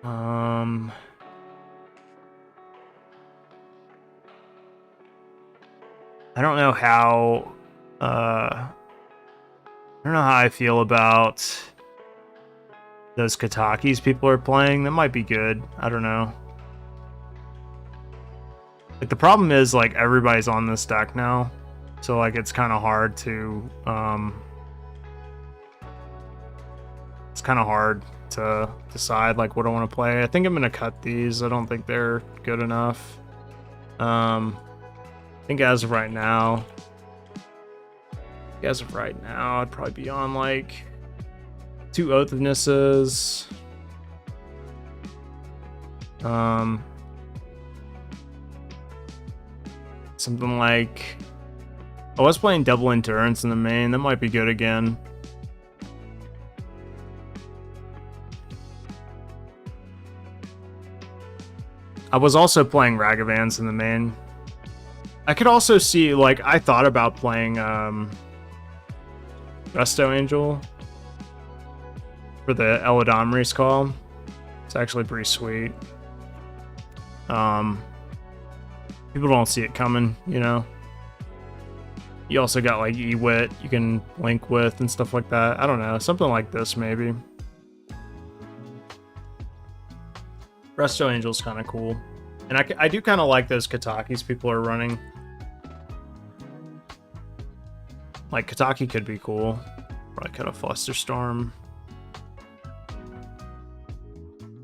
I don't know how I feel about those Katakis people are playing. That might be good. I don't know. Like, the problem is, like, everybody's on this deck now, so, like, it's kind of hard to decide, like, what I want to play. I think I'm gonna cut these. I don't think they're good enough. I think as of right now, I'd probably be on, like, 2 Oath of Nisses. Something like, I was playing Double Endurance in the main. That might be good again. I was also playing Ragavans in the main. I could also see, like, I thought about playing Resto Angel for the Elodomri's call. It's actually pretty sweet. People don't see it coming, you know. You also got, like, Ewit you can link with and stuff like that. I don't know, something like this maybe. Resto Angel's kind of cool. And I do kind of like those Katakis people are running. Like, Kataki could be cool. Probably cut a Flusterstorm.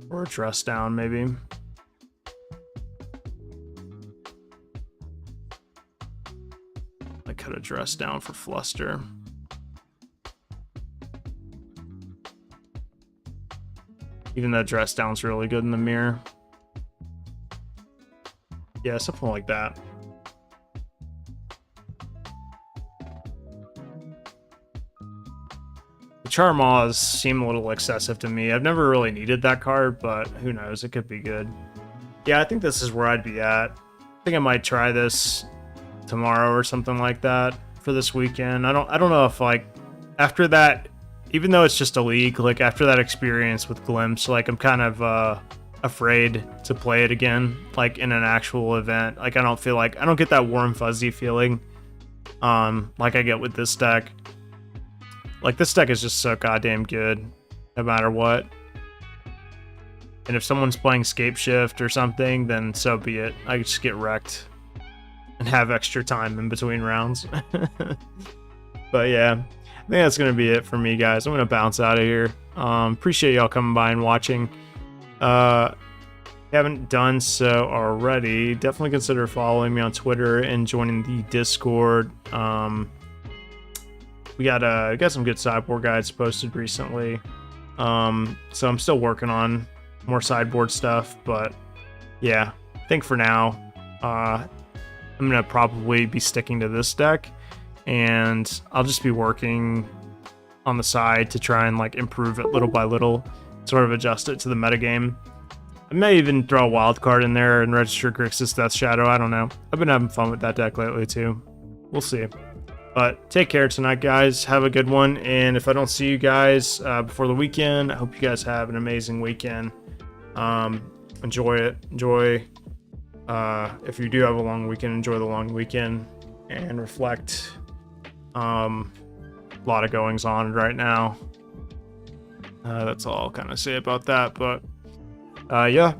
Or a Dress Down, maybe. I cut a Dress Down for Fluster. Even though Dress Down's really good in the mirror. Yeah, something like that. The Charmaws seem a little excessive to me. I've never really needed that card, but who knows? It could be good. Yeah, I think this is where I'd be at. I think I might try this tomorrow or something like that for this weekend. I don't know if, like, after that, even though it's just a league, like, after that experience with Glimpse, like, I'm kind of afraid to play it again, like, in an actual event. Like, I don't get that warm fuzzy feeling like I get with this deck. Like, this deck is just so goddamn good no matter what. And if someone's playing Scape Shift or something, then so be it. I just get wrecked and have extra time in between rounds. But yeah, I think that's gonna be it for me, guys. I'm gonna bounce out of here. Appreciate y'all coming by and watching. If you haven't done so already, definitely consider following me on Twitter and joining the Discord. We got some good sideboard guides posted recently. So I'm still working on more sideboard stuff, but yeah, I think for now, I'm gonna probably be sticking to this deck, and I'll just be working on the side to try and, like, improve it little by little, sort of adjust it to the metagame. I may even throw a wild card in there and register Grixis Death Shadow. I don't know. I've been having fun with that deck lately too. We'll see. But take care tonight, guys. Have a good one. And if I don't see you guys before the weekend, I hope you guys have an amazing weekend. Enjoy it. Enjoy. If you do have a long weekend, enjoy the long weekend and reflect. A lot of goings on right now. That's all I'll kind of say about that. But yeah,